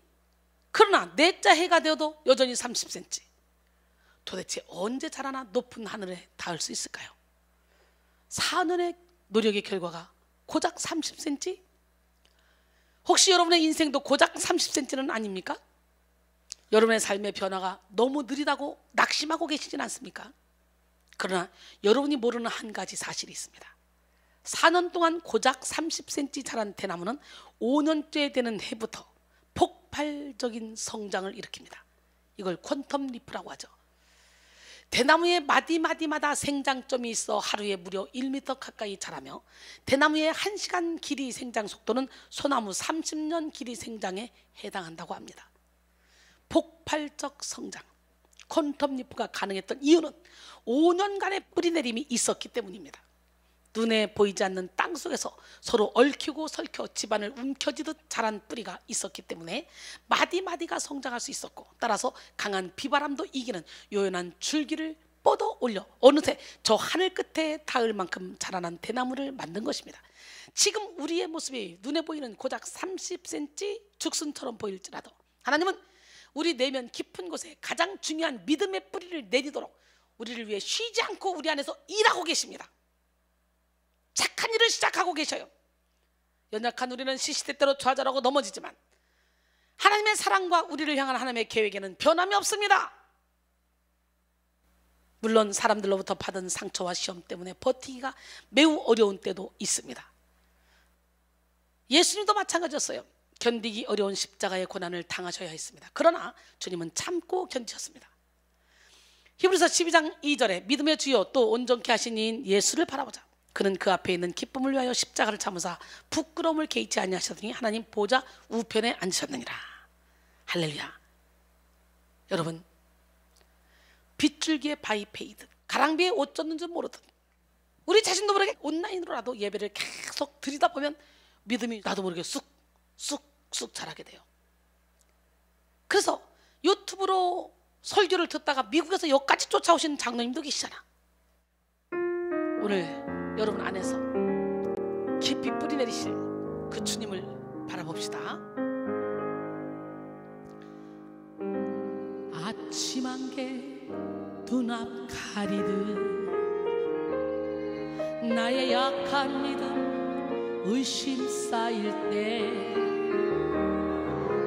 그러나 4째 해가 되어도 여전히 30cm. 도대체 언제 자라나 높은 하늘에 닿을 수 있을까요? 4년의 노력의 결과가 고작 30cm? 혹시 여러분의 인생도 고작 30cm는 아닙니까? 여러분의 삶의 변화가 너무 느리다고 낙심하고 계시진 않습니까? 그러나 여러분이 모르는 한 가지 사실이 있습니다. 4년 동안 고작 30cm 자란 대나무는 5년째 되는 해부터 폭발적인 성장을 일으킵니다. 이걸 퀀텀 리프라고 하죠. 대나무의 마디마디마다 생장점이 있어 하루에 무려 1m 가까이 자라며 대나무의 1시간 길이 생장 속도는 소나무 30년 길이 생장에 해당한다고 합니다. 폭발적 성장, 퀀텀 리프가 가능했던 이유는 5년간의 뿌리내림이 있었기 때문입니다. 눈에 보이지 않는 땅 속에서 서로 얽히고 설켜 집안을 움켜쥐듯 자란 뿌리가 있었기 때문에 마디마디가 성장할 수 있었고, 따라서 강한 비바람도 이기는 요연한 줄기를 뻗어 올려 어느새 저 하늘 끝에 닿을 만큼 자라난 대나무를 만든 것입니다. 지금 우리의 모습이 눈에 보이는 고작 30cm 죽순처럼 보일지라도 하나님은 우리 내면 깊은 곳에 가장 중요한 믿음의 뿌리를 내리도록 우리를 위해 쉬지 않고 우리 안에서 일하고 계십니다. 착한 일을 시작하고 계셔요. 연약한 우리는 시시때때로 좌절하고 넘어지지만 하나님의 사랑과 우리를 향한 하나님의 계획에는 변함이 없습니다. 물론 사람들로부터 받은 상처와 시험 때문에 버티기가 매우 어려운 때도 있습니다. 예수님도 마찬가지였어요. 견디기 어려운 십자가의 고난을 당하셔야 했습니다. 그러나 주님은 참고 견디셨습니다. 히브리서 12장 2절에 믿음의 주여 또 온전케 하신 이인 예수를 바라보자. 그는 그 앞에 있는 기쁨을 위하여 십자가를 참으사 부끄러움을 개의치 아니하셨더니 하나님 보좌 우편에 앉으셨느니라. 할렐루야. 여러분, 빗줄기의 바이페이드, 가랑비에 옷 젖는 줄 모르듯 우리 자신도 모르게 온라인으로라도 예배를 계속 드리다 보면 믿음이 나도 모르게 쑥쑥 자라게 돼요. 그래서 유튜브로 설교를 듣다가 미국에서 여기까지 쫓아오신 장로님도 계시잖아. 오늘 여러분 안에서 깊이 뿌리 내리실 그 주님을 바라봅시다. 아침 안개 눈앞 가리듯 나의 약한 믿음 의심 쌓일 때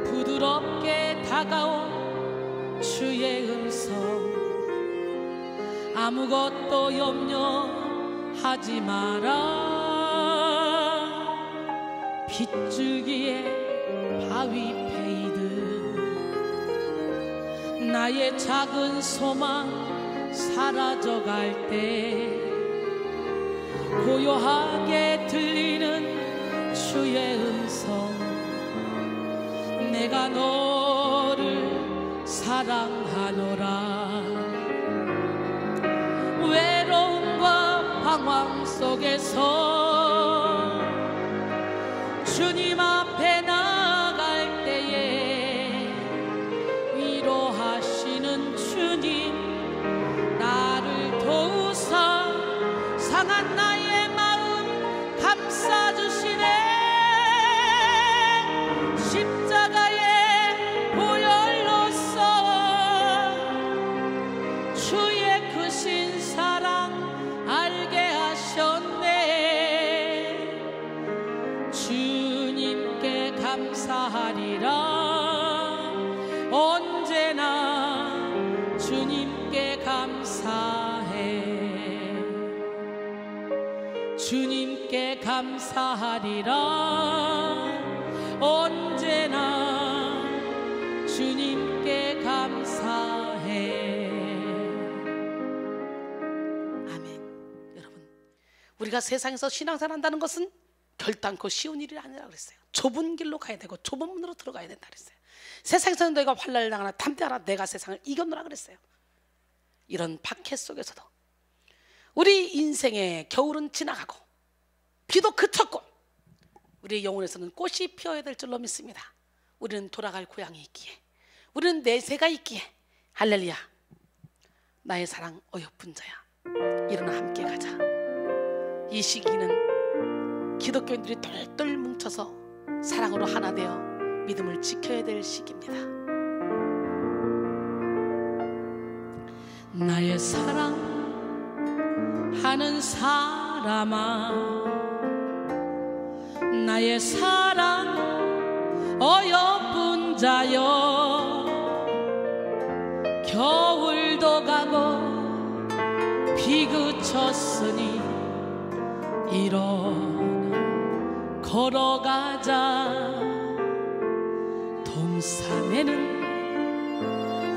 부드럽게 다가온 주의 음성, 아무것도 염려하지 마라. 빗줄기에 바위 페이드, 나의 작은 소망 사라져갈 때 고요하게 들리는 주의 음성, 내가 너를 사랑하노라. 외로움과 방황 속에서 주님 앞에 나갈 때에 위로하시는 주님, 나를 도우사 상한 나의 마음 감싸주시네. 십자가의 보혈로서 주의 크신 사랑 알게 하셨네. 주님께 감사하리라. 언제나 주님께 감사해. 주님께 감사하리라. 언제나 주님께 감사해. 아멘. 여러분, 우리가 세상에서 신앙생활 한다는 것은 결단코 쉬운 일이 아니라 그랬어요. 좁은 길로 가야 되고 좁은 문으로 들어가야 된다 그랬어요. 세상에서는 너희가 환난을 당하나 담대하라, 내가 세상을 이겼노라 그랬어요. 이런 박해 속에서도 우리 인생의 겨울은 지나가고 비도 그쳤고 우리의 영혼에서는 꽃이 피어야 될 줄로 믿습니다. 우리는 돌아갈 고향이 있기에, 우리는 내세가 있기에. 할렐루야. 나의 사랑 어여쁜 자야, 일어나 함께 가자. 이 시기는 기독교인들이 똘똘 뭉쳐서 사랑으로 하나 되어 믿음을 지켜야 될 시기입니다. 나의 사랑하는 사람아, 나의 사랑 어여쁜 자여, 겨울도 가고 비 그쳤으니 일어나 걸어가자. 동산에는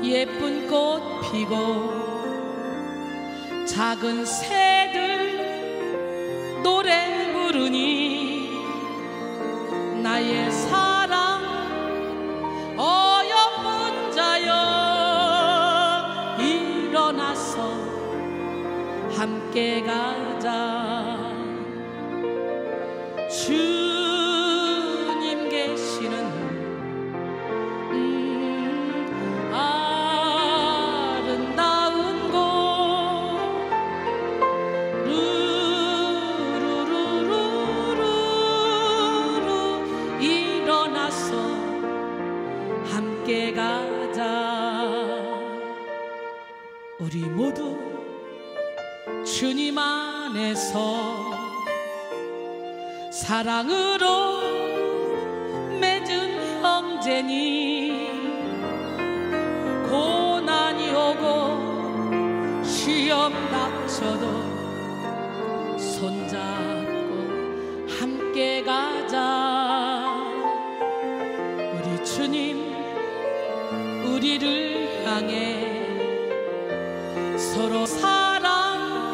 예쁜 꽃 피고 작은 새들 노래 부르니 나의 사랑 어여쁜 자여, 일어나서 함께 가자. 주님 계시는 아름다운 곳, 루루루루루루, 일어나서 함께 가자. 우리 모두 주님 안에서 사랑으로 맺은 형제니, 고난이 오고 시험 닥쳐도 손잡고 함께 가자. 우리 주님 우리를 향해 서로 사랑하라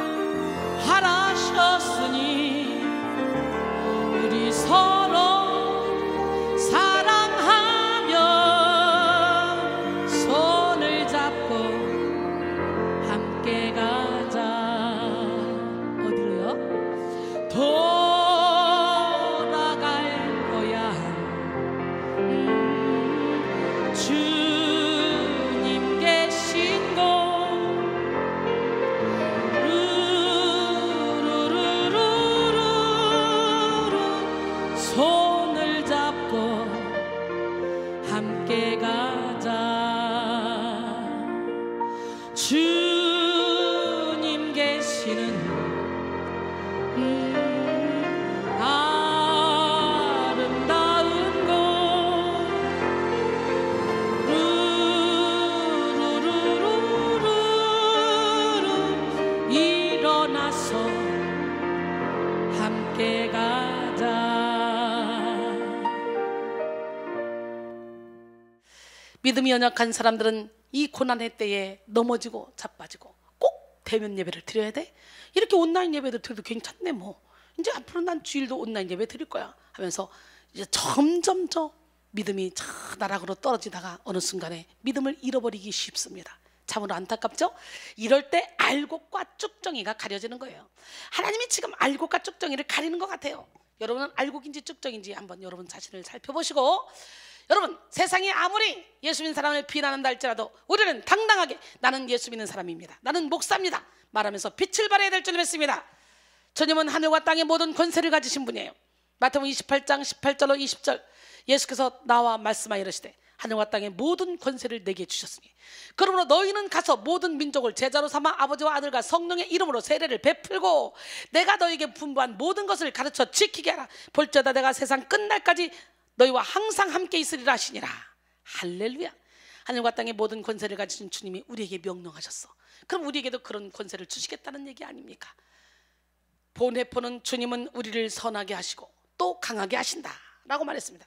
하셨으니 우리 서로 사랑하며 주님 계시는 아름다운 곳 루루루루루 일어나서 함께 가자. 믿음이 연약한 사람들은 이 고난의 때에 넘어지고 자빠지고 꼭 대면 예배를 드려야 돼? 이렇게 온라인 예배도 드려도 괜찮네 뭐. 이제 앞으로 난 주일도 온라인 예배 드릴 거야 하면서 이제 점점 믿음이 나락으로 떨어지다가 어느 순간에 믿음을 잃어버리기 쉽습니다. 참으로 안타깝죠? 이럴 때 알곡과 쭉정이가 가려지는 거예요. 하나님이 지금 알곡과 쭉정이를 가리는 것 같아요. 여러분은 알곡인지 쭉정인지 한번 여러분 자신을 살펴보시고, 여러분 세상이 아무리 예수 믿는 사람을 비난한다 할지라도 우리는 당당하게 나는 예수 믿는 사람입니다, 나는 목사입니다 말하면서 빛을 발해야 될 줄 믿습니다. 주님은 하늘과 땅의 모든 권세를 가지신 분이에요. 마태복음 28장 18절로 20절 예수께서 나와 말씀하여 이르시되 하늘과 땅의 모든 권세를 내게 주셨으니 그러므로 너희는 가서 모든 민족을 제자로 삼아 아버지와 아들과 성령의 이름으로 세례를 베풀고 내가 너희에게 분부한 모든 것을 가르쳐 지키게 하라. 볼지어다 내가 세상 끝날까지 너희와 항상 함께 있으리라 하시니라. 할렐루야. 하늘과 땅의 모든 권세를 가지신 주님이 우리에게 명령하셨어. 그럼 우리에게도 그런 권세를 주시겠다는 얘기 아닙니까? 보내포는 주님은 우리를 선하게 하시고 또 강하게 하신다 라고 말했습니다.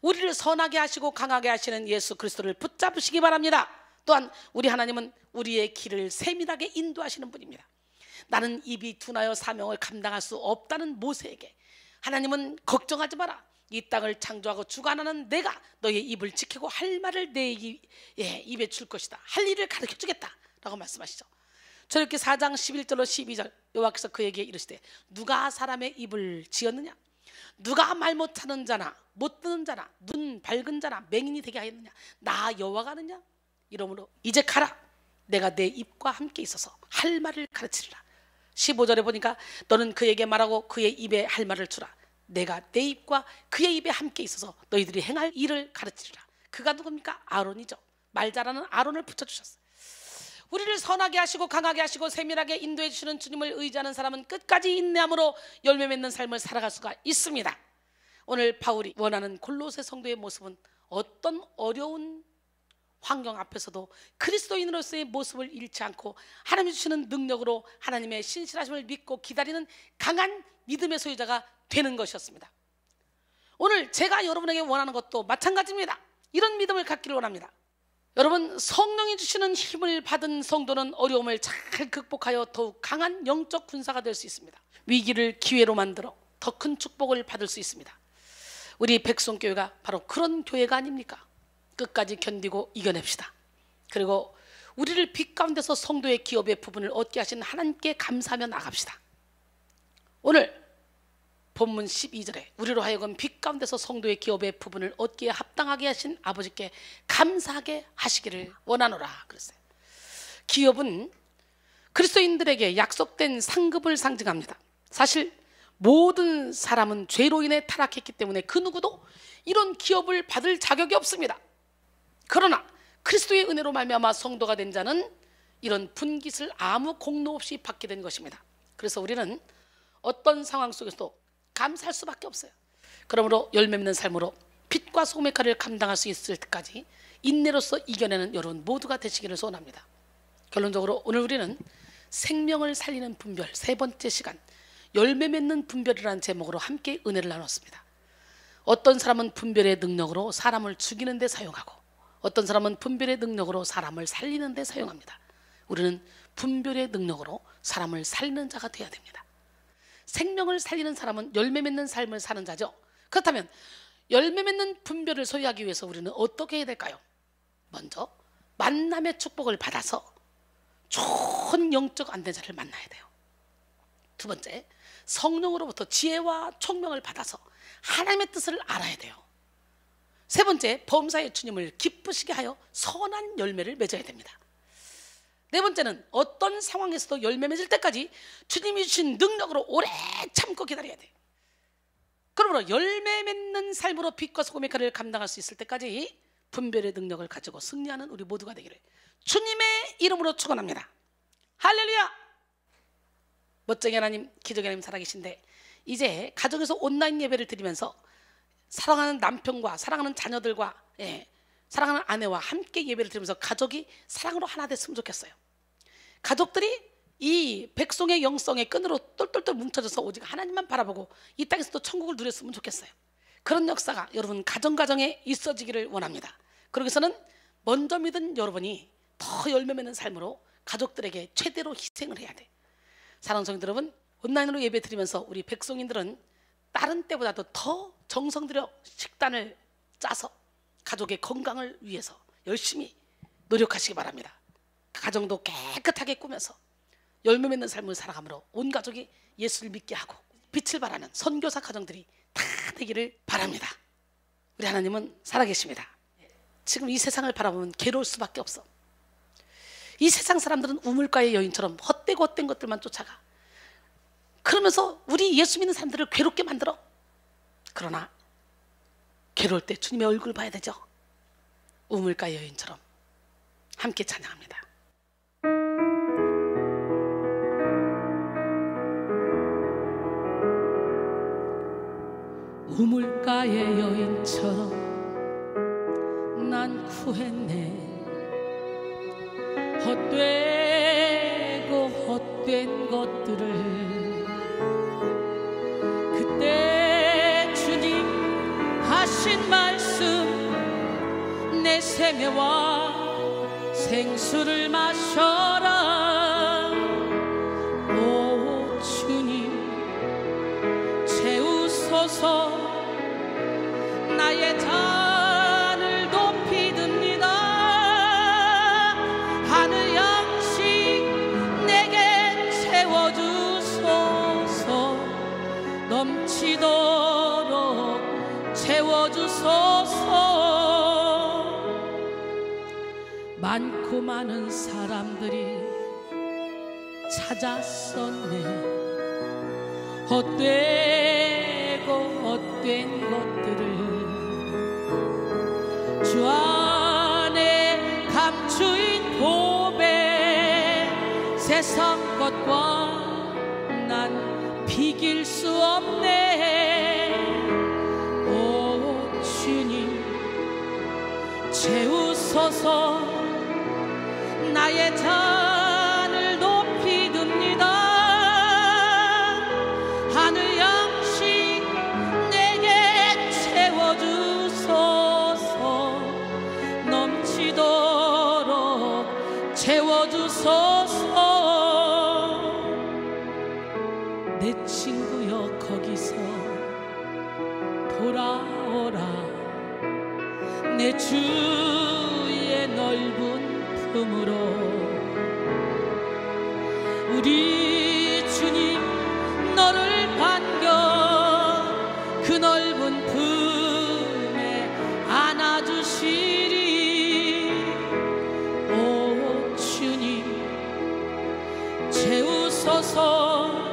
우리를 선하게 하시고 강하게 하시는 예수 그리스도를 붙잡으시기 바랍니다. 또한 우리 하나님은 우리의 길을 세밀하게 인도하시는 분입니다. 나는 입이 둔하여 사명을 감당할 수 없다는 모세에게 하나님은 걱정하지 마라. 이 땅을 창조하고 주관하는 내가 너의 입을 지키고 할 말을 내 입에 줄 것이다. 할 일을 가르쳐 주겠다 라고 말씀하시죠. 출애굽기 4장 11절로 12절 여호와께서 그에게 이르시되 누가 사람의 입을 지었느냐? 누가 말 못하는 자나 못 듣는 자나 눈 밝은 자나 맹인이 되게 하였느냐? 나 여호와가 하느냐? 이러므로 이제 가라. 내가 내 입과 함께 있어서 할 말을 가르치리라. 15절에 보니까 너는 그에게 말하고 그의 입에 할 말을 주라. 내가 내 입과 그의 입에 함께 있어서 너희들이 행할 일을 가르치리라. 그가 누굽니까? 아론이죠. 말 잘하는 아론을 붙여주셨어요. 우리를 선하게 하시고 강하게 하시고 세밀하게 인도해 주시는 주님을 의지하는 사람은 끝까지 인내함으로 열매 맺는 삶을 살아갈 수가 있습니다. 오늘 바울이 원하는 골로새 성도의 모습은 어떤 어려운 환경 앞에서도 그리스도인으로서의 모습을 잃지 않고 하나님이 주시는 능력으로 하나님의 신실하심을 믿고 기다리는 강한 믿음의 소유자가 되는 것이었습니다. 오늘 제가 여러분에게 원하는 것도 마찬가지입니다. 이런 믿음을 갖기를 원합니다. 여러분, 성령이 주시는 힘을 받은 성도는 어려움을 잘 극복하여 더욱 강한 영적 군사가 될 수 있습니다. 위기를 기회로 만들어 더 큰 축복을 받을 수 있습니다. 우리 백성교회가 바로 그런 교회가 아닙니까? 끝까지 견디고 이겨냅시다. 그리고 우리를 빛 가운데서 성도의 기업의 부분을 얻게 하신 하나님께 감사하며 나갑시다. 오늘 본문 12절에 우리로 하여금 빛 가운데서 성도의 기업의 부분을 얻기에 합당하게 하신 아버지께 감사하게 하시기를 원하노라 그랬어요. 기업은 그리스도인들에게 약속된 상급을 상징합니다. 사실 모든 사람은 죄로 인해 타락했기 때문에 그 누구도 이런 기업을 받을 자격이 없습니다. 그러나 그리스도의 은혜로 말미암아 성도가 된 자는 이런 분깃을 아무 공로 없이 받게 된 것입니다. 그래서 우리는 어떤 상황 속에서도 감사할 수밖에 없어요. 그러므로 열매 맺는 삶으로 빛과 소금의 칼을 감당할 수 있을 때까지 인내로서 이겨내는 여러분 모두가 되시기를 소원합니다. 결론적으로 오늘 우리는 생명을 살리는 분별 세 번째 시간 열매 맺는 분별이라는 제목으로 함께 은혜를 나눴습니다. 어떤 사람은 분별의 능력으로 사람을 죽이는 데 사용하고 어떤 사람은 분별의 능력으로 사람을 살리는 데 사용합니다. 우리는 분별의 능력으로 사람을 살리는 자가 되어야 됩니다. 생명을 살리는 사람은 열매 맺는 삶을 사는 자죠. 그렇다면 열매 맺는 분별을 소유하기 위해서 우리는 어떻게 해야 될까요? 먼저 만남의 축복을 받아서 좋은 영적 안대자를 만나야 돼요. 두 번째, 성령으로부터 지혜와 총명을 받아서 하나님의 뜻을 알아야 돼요. 세 번째, 범사의 주님을 기쁘시게 하여 선한 열매를 맺어야 됩니다. 네 번째는 어떤 상황에서도 열매 맺을 때까지 주님이 주신 능력으로 오래 참고 기다려야 돼요. 그러므로 열매 맺는 삶으로 빛과 소금의 칼을 감당할 수 있을 때까지 분별의 능력을 가지고 승리하는 우리 모두가 되기를 주님의 이름으로 축원합니다. 할렐루야. 멋쟁이 하나님, 기적의 하나님 살아계신데, 이제 가정에서 온라인 예배를 드리면서 사랑하는 남편과 사랑하는 자녀들과 사랑하는 아내와 함께 예배를 드리면서 가족이 사랑으로 하나 됐으면 좋겠어요. 가족들이 이 백성의 영성의 끈으로 똘똘똘 뭉쳐져서 오직 하나님만 바라보고 이 땅에서도 천국을 누렸으면 좋겠어요. 그런 역사가 여러분 가정에 있어지기를 원합니다. 그러기 위해서는 먼저 믿은 여러분이 더 열매 맺는 삶으로 가족들에게 최대로 희생을 해야 돼. 사랑하는 성도 여러분, 온라인으로 예배 드리면서 우리 백성인들은 다른 때보다도 더 정성 들여 식단을 짜서 가족의 건강을 위해서 열심히 노력하시기 바랍니다. 가정도 깨끗하게 꾸며서 열매 맺는 삶을 살아가므로 온 가족이 예수를 믿게 하고 빛을 발하는 선교사 가정들이 다 되기를 바랍니다. 우리 하나님은 살아계십니다. 지금 이 세상을 바라보면 괴로울 수밖에 없어. 이 세상 사람들은 우물가의 여인처럼 헛되고 헛된 것들만 쫓아가. 그러면서 우리 예수 믿는 사람들을 괴롭게 만들어. 그러나 괴로울 때 주님의 얼굴을 봐야 되죠. 우물가의 여인처럼 함께 찬양합니다. 우물가의 여인처럼 난 구했네. 헛되고 헛된 것들을 그때 주님 하신 말씀, 내 세매와 생수를 마셔라. 오 주님 채우소서. 나의 잔을 높이 듭니다. 하늘 양식 내게 채워주소서. 넘치도록 채워주소서. 많고 많은 사람들이 찾았었네. 헛되고 헛된 것들을 주 안에 감추인 보배, 세상 것과 난 비길 수 없네. 오 주님 채우소서. 나의 잔을 높이 듭니다. 하늘 양식 내게 채워주소서. 넘치도록 채워주소서. 내 친구여 거기서 돌아오라. 내 주의 넓은 품으로. 우리 주님 너를 반겨 그 넓은 품에 안아주시리. 오 주님 채우소서.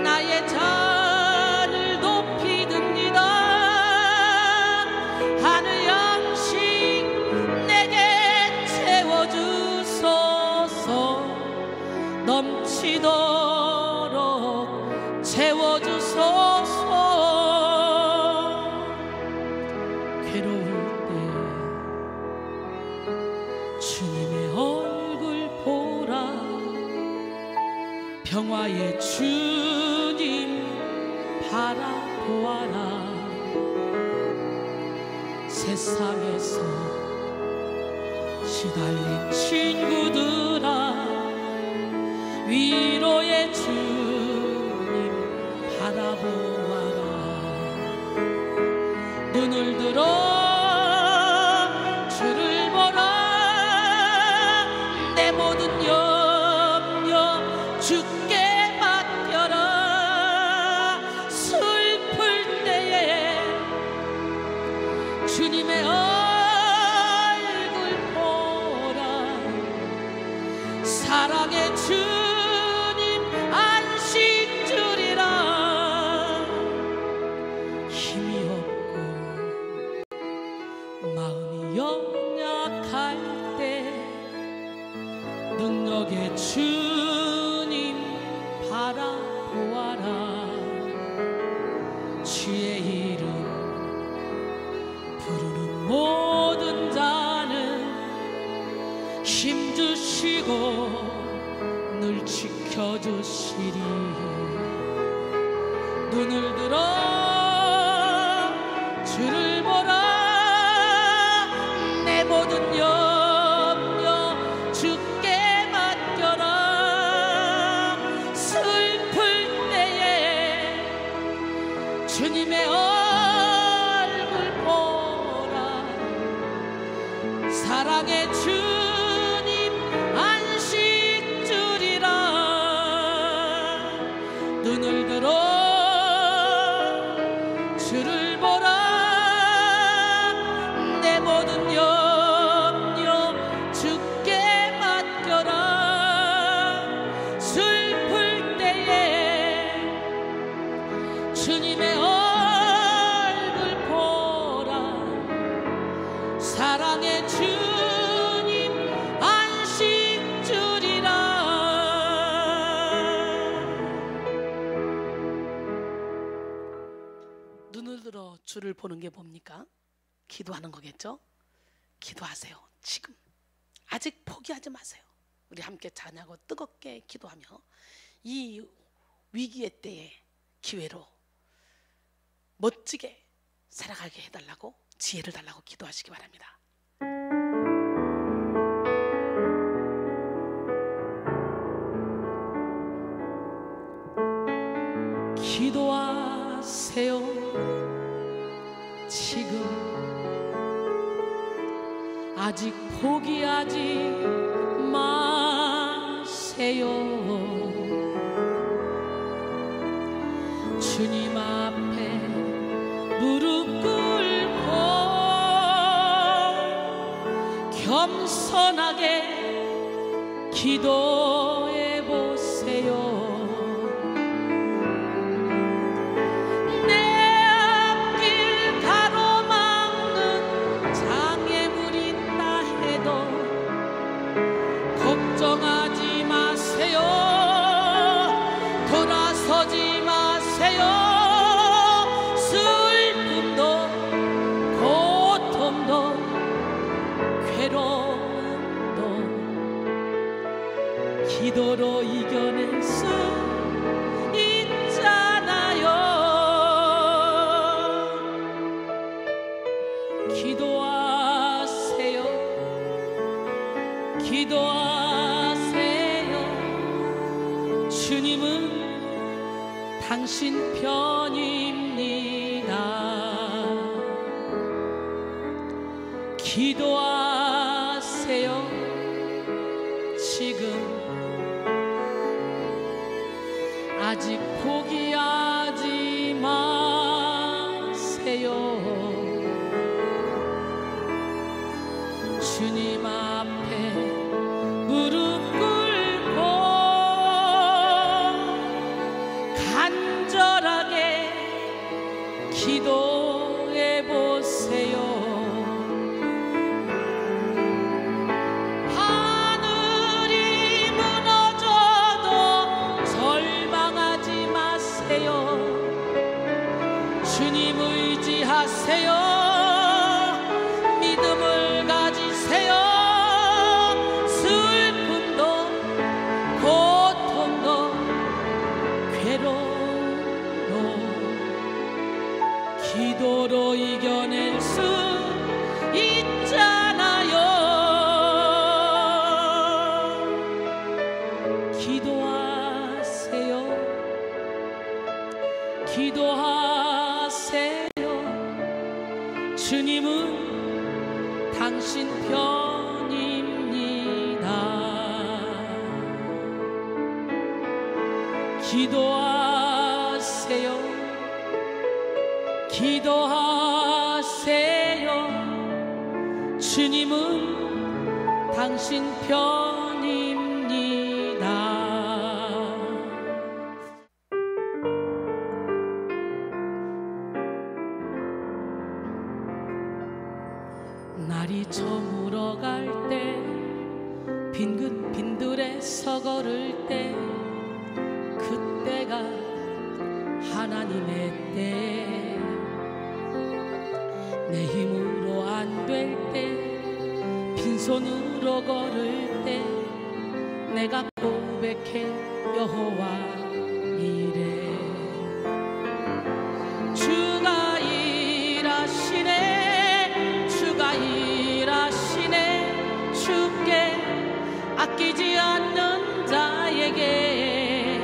나의 잔을 높이 듭니다. 하늘 양식 내게 채워주소서. 넘치도록 채워주소서. 괴로울 때 주님의 얼굴 보라. 평화의 주님 바라보아라. 세상에서 시달린 친구들아, 위로의 주님 바라보아라. 눈을 들어 주를 보라. 내 모든 염려 주께 맡겨라. 슬플 때에 주님의 얼굴 보라. 사랑의 주 마음이 능력의 주님 바라보아라. 주의 이름 부르는 모든 자는 힘주시고 늘 지켜주시리. 눈을 들어 주를 보라. 내 모든 염려 주께 맡겨라. 슬플 때에 주님의 얼굴 보라. 사랑의 주님 안식 주리라. 눈을 들어 주를 보라. 내 모든 염려 주께 맡겨라. 슬플 때에 주님의 얼굴 보라. 사랑의 주님 안식 주리라. 눈을 들어 주를 보는 게 뭡니까? 기도하는 거겠죠? 기도하세요. 지금 아직 포기하지 마세요. 우리 함께 찬양하고 뜨겁게 기도하며 이 위기의 때에 기회로 멋지게 살아가게 해달라고 지혜를 달라고 기도하시기 바랍니다. 기도하세요. 지금 아직 포기하지 마세요. 주님 앞에 무릎 꿇고 겸손하게 기도해 보세요. 걱정하지 마세요. 돌아서지 마세요. 슬픔도 고통도 괴로움도 기도로 이겨낼 수 있잖아요. 기도하세요. 기도하세요. 주님은 당신 편입니다. 기도하세요. 지금 아직 포기하지 마세요. 주님 앞에 무릎 꿇고 간절하게 기도해 보세요. 하늘이 무너져도 절망하지 마세요. 주님 의지하세요. 믿음을 가지세요. 슬픔도 고통도 괴로움도 기도로 이겨낼 수 있잖아요. 기도하세요. 기도하세요. 주님은 당신 편입니다. 기도하세요. 기도하세요. 주님은 당신 편입니다. 날이 저물어갈 때 빈 빙긋 빈들에서 걸을 때 그때가 하나님의 때, 내 힘으로 안 될 때 빈손으로 걸을 때 내가 고백해 여호와 이래. 주가 일하시네, 주가 일하시네, 주께 아끼지 않는 자에게.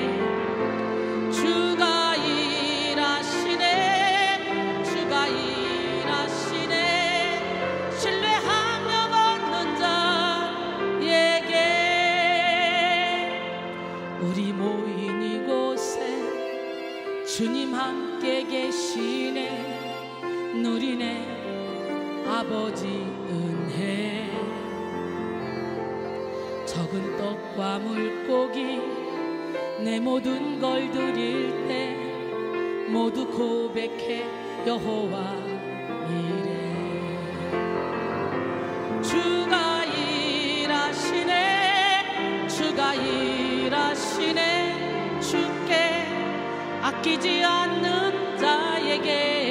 주가 일하시네, 주가 일하시네, 신뢰하며 걷는 자에게. 우리 모인 이곳에 주님 함께 계시네, 누리네 아버지 은혜. 적은 떡과 물고기 내 모든 걸 드릴 때 모두 고백해 여호와 이래. 주가 일하시네, 주가 일하시네, 주께 아끼지 않는 자에게.